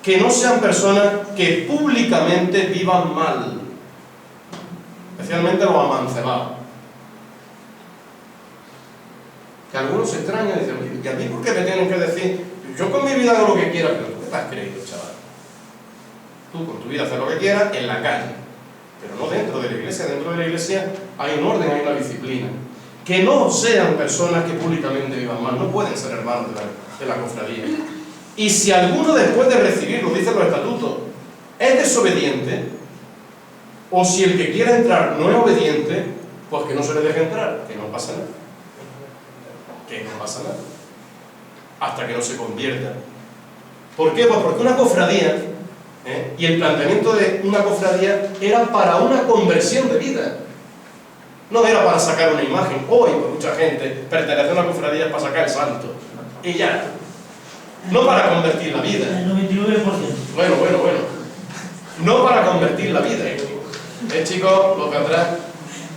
que no sean personas que públicamente vivan mal, especialmente los amancebados. Que algunos se extrañan y dicen, ¿y a mí por qué me tienen que decir? Yo con mi vida hago lo que quiera, pero te has creído, chaval? Tú con tu vida haces lo que quieras en la calle, pero no dentro de la iglesia. Dentro de la iglesia hay un orden, hay una disciplina. Que no sean personas que públicamente vivan mal, no pueden ser hermanos de la cofradía. Y si alguno después de recibirlo, dicen los estatutos, es desobediente, o si el que quiera entrar no es obediente, pues que no se le deje entrar, que no pasa nada. Que no pasa nada. Hasta que no se convierta. ¿Por qué? Pues porque una cofradía, y el planteamiento de una cofradía era para una conversión de vida. No era para sacar una imagen. Hoy, pues, mucha gente pertenece a una cofradía para sacar el santo. Y ya. No para convertir la vida. El 99%. Bueno. No para convertir la vida. Chicos, los de atrás.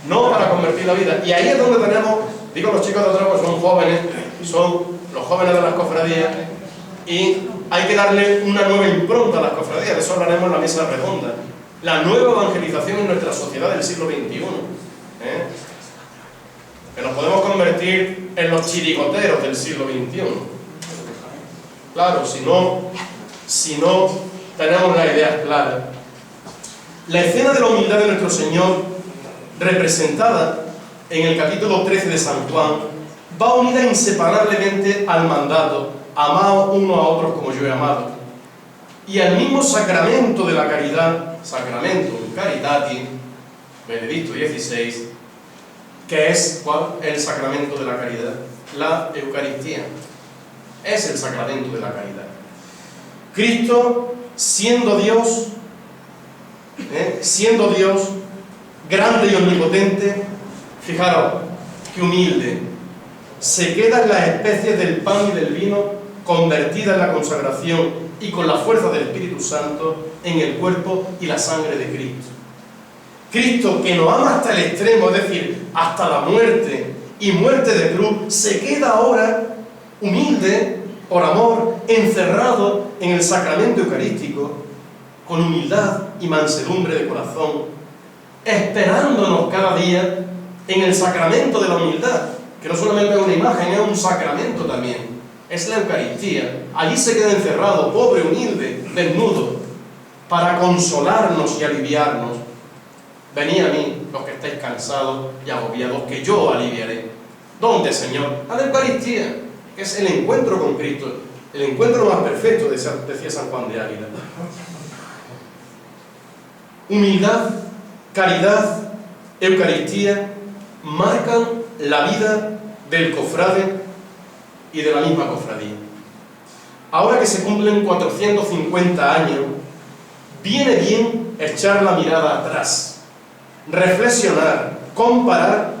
No para convertir la vida. Y ahí es donde tenemos, digo los chicos de atrás, pues son jóvenes, son los jóvenes de las cofradías, y hay que darle una nueva impronta a las cofradías. De eso hablaremos en la mesa redonda. La nueva evangelización en nuestra sociedad del siglo XXI. Que nos podemos convertir en los chirigoteros del siglo XXI. Claro, si no tenemos las ideas claras. La escena de la humildad de nuestro Señor, representada en el capítulo 13 de San Juan, va unida inseparablemente al mandato: amaos unos a otros como yo he amado, y al mismo sacramento de la caridad, sacramento caritati, Benedicto XVI, que es, ¿cuál? El sacramento de la caridad, la Eucaristía. Es el sacramento de la caridad. Cristo, siendo Dios, grande y omnipotente, fijaros, que humilde, se queda en las especies del pan y del vino, convertida en la consagración y con la fuerza del Espíritu Santo en el cuerpo y la sangre de Cristo. Cristo, que nos ama hasta el extremo, es decir, hasta la muerte y muerte de cruz, se queda ahora humilde, por amor, encerrado en el sacramento eucarístico, con humildad y mansedumbre de corazón, esperándonos cada día en el sacramento de la humildad, que no solamente es una imagen, es un sacramento también, es la Eucaristía. Allí se queda encerrado, pobre, humilde, desnudo, para consolarnos y aliviarnos. Venid a mí, los que estáis cansados y agobiados, que yo aliviaré. ¿Dónde, Señor? A la Eucaristía, que es el encuentro con Cristo, el encuentro más perfecto, decía San Juan de Ávila. Humildad, caridad, Eucaristía marcan la vida del cofrade y de la misma cofradía. Ahora que se cumplen 450 años, viene bien echar la mirada atrás, reflexionar, comparar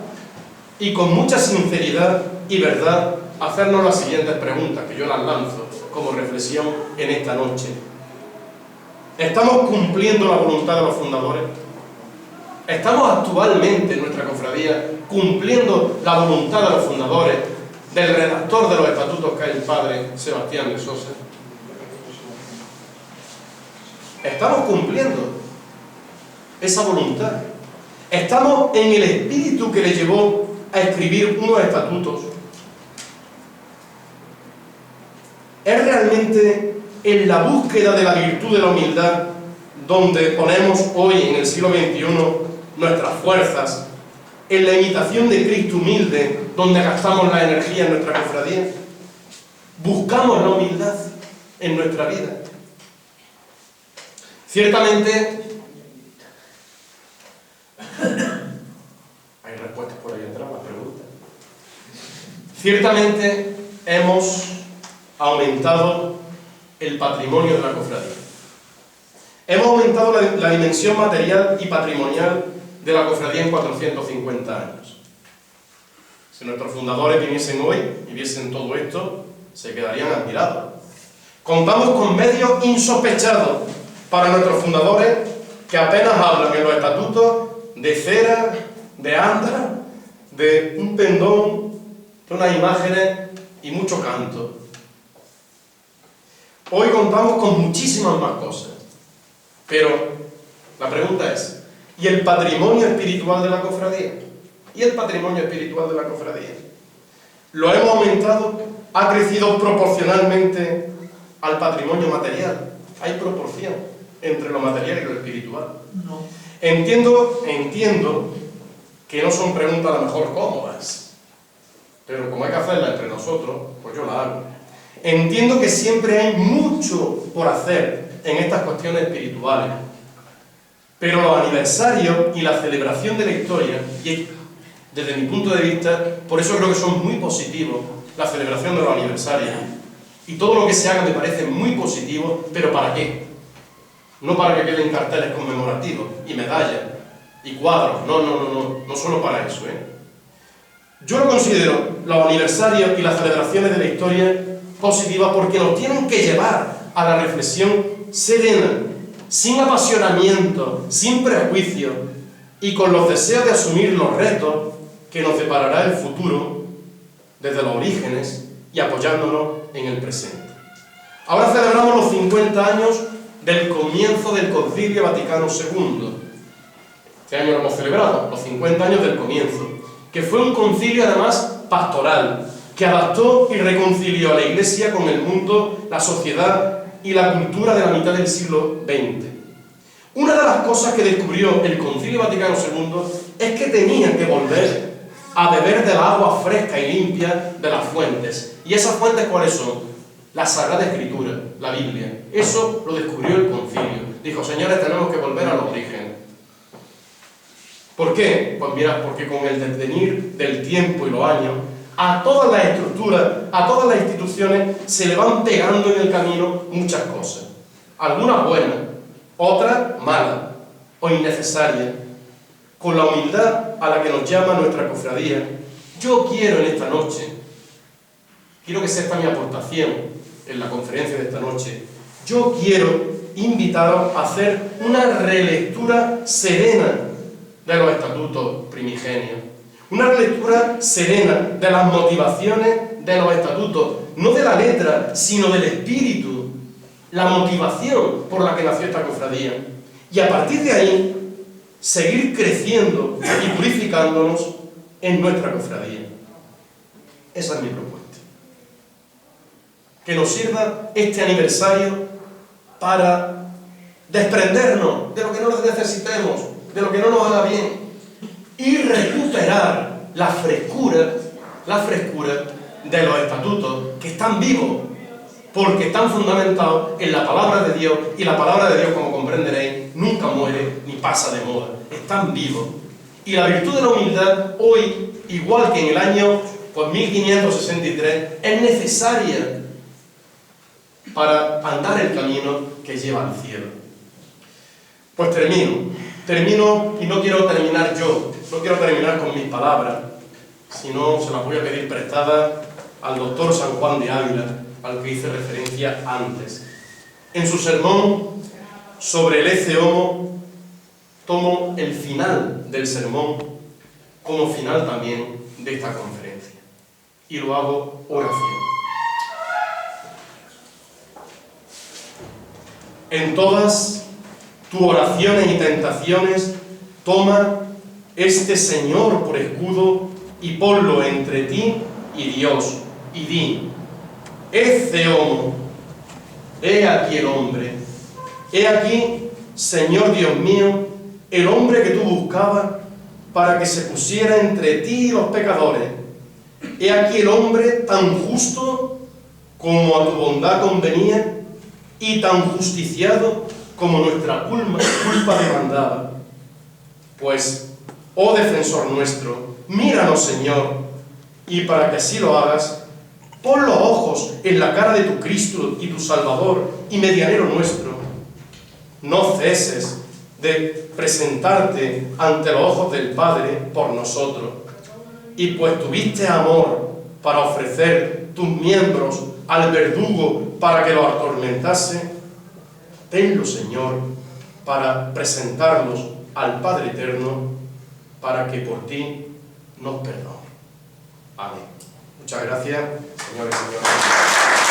y con mucha sinceridad y verdad hacernos las siguientes preguntas, que yo las lanzo como reflexión en esta noche. ¿Estamos cumpliendo la voluntad de los fundadores? ¿Estamos actualmente en nuestra cofradía cumpliendo la voluntad de los fundadores, del redactor de los estatutos, que es el padre Sebastián de Sosa? ¿Estamos cumpliendo esa voluntad? ¿Estamos en el espíritu que le llevó a escribir unos estatutos? ¿Es realmente en la búsqueda de la virtud de la humildad donde ponemos hoy, en el siglo XXI, nuestras fuerzas, en la imitación de Cristo humilde, donde gastamos la energía en nuestra cofradía? ¿Buscamos la humildad en nuestra vida? Ciertamente, hay respuestas por ahí atrás, las preguntas. Ciertamente hemos aumentado el patrimonio de la cofradía. Hemos aumentado la dimensión material y patrimonial de la cofradía en 450 años. Si nuestros fundadores viniesen hoy y viesen todo esto, se quedarían admirados. Contamos con medios insospechados para nuestros fundadores, que apenas hablan en los estatutos de cera, de andra, de un pendón, de unas imágenes y mucho canto. Hoy contamos con muchísimas más cosas, pero la pregunta es, ¿y el patrimonio espiritual de la cofradía? ¿Y el patrimonio espiritual de la cofradía? ¿Lo hemos aumentado? ¿Ha crecido proporcionalmente al patrimonio material. Hay proporción entre lo material y lo espiritual. No. Entiendo que no son preguntas a lo mejor cómodas, pero como hay que hacerlas entre nosotros, pues yo las hago. Entiendo que siempre hay mucho por hacer en estas cuestiones espirituales, pero los aniversarios y la celebración de la historia, y desde mi punto de vista, por eso creo que son muy positivos la celebración de los aniversarios, y todo lo que se haga me parece muy positivo, pero ¿para qué? No para que queden carteles conmemorativos y medallas y cuadros, no solo para eso, Yo lo considero, los aniversarios y las celebraciones de la historia, positivas porque nos tienen que llevar a la reflexión serena, sin apasionamiento, sin prejuicio y con los deseos de asumir los retos que nos deparará el futuro desde los orígenes y apoyándonos en el presente. Ahora celebramos los 50 años del comienzo del Concilio Vaticano II. Este año lo hemos celebrado, los 50 años del comienzo, que fue un concilio además pastoral, que adaptó y reconcilió a la Iglesia con el mundo, la sociedad y la cultura de la mitad del siglo XX. Una de las cosas que descubrió el Concilio Vaticano II es que tenían que volver a beber de la agua fresca y limpia de las fuentes. ¿Y esas fuentes cuáles son? La Sagrada Escritura, la Biblia. Eso lo descubrió el concilio. Dijo, señores, tenemos que volver a los orígenes. ¿Por qué? Pues mira, porque con el devenir del tiempo y los años, a todas las estructuras, a todas las instituciones, se le van pegando en el camino muchas cosas. Algunas buenas, otras malas o innecesarias. Con la humildad a la que nos llama nuestra cofradía, yo quiero en esta noche, quiero que sepa mi aportación en la conferencia de esta noche, yo quiero invitaros a hacer una relectura serena de los estatutos primigenios, una relectura serena de las motivaciones de los estatutos, no de la letra, sino del espíritu, la motivación por la que nació esta cofradía. Y a partir de ahí, seguir creciendo y purificándonos en nuestra cofradía. Esa es mi propuesta. Que nos sirva este aniversario para desprendernos de lo que no necesitemos, de lo que no nos haga bien, y recuperar la frescura de los estatutos que están vivos, porque están fundamentados en la palabra de Dios, y la palabra de Dios, como comprenderéis, nunca muere ni pasa de moda, están vivos. Y la virtud de la humildad hoy, igual que en el año 1563, es necesaria para andar el camino que lleva al cielo. Pues termino y no quiero terminar yo, no quiero terminar con mis palabras, sino se las voy a pedir prestadas al doctor San Juan de Ávila, al que hice referencia antes. En su sermón sobre el Ecce Homo, tomo el final del sermón como final también de esta conferencia. Y lo hago oración. En todas tus oraciones y tentaciones, toma este Señor por escudo y ponlo entre ti y Dios, y di: Ecce Homo, he aquí el hombre, he aquí, Señor Dios mío, el hombre que tú buscabas para que se pusiera entre ti y los pecadores. He aquí el hombre tan justo como a tu bondad convenía, y tan justiciado como nuestra culpa demandaba. Pues, oh defensor nuestro, míranos, Señor, y para que así lo hagas, pon los ojos en la cara de tu Cristo y tu Salvador y medianero nuestro. No ceses de presentarte ante los ojos del Padre por nosotros, y pues tuviste amor para ofrecer tus miembros al verdugo para que lo atormentase, tenlo, Señor, para presentarlos al Padre Eterno, para que por ti nos perdone. Amén. Muchas gracias, señores y señoras.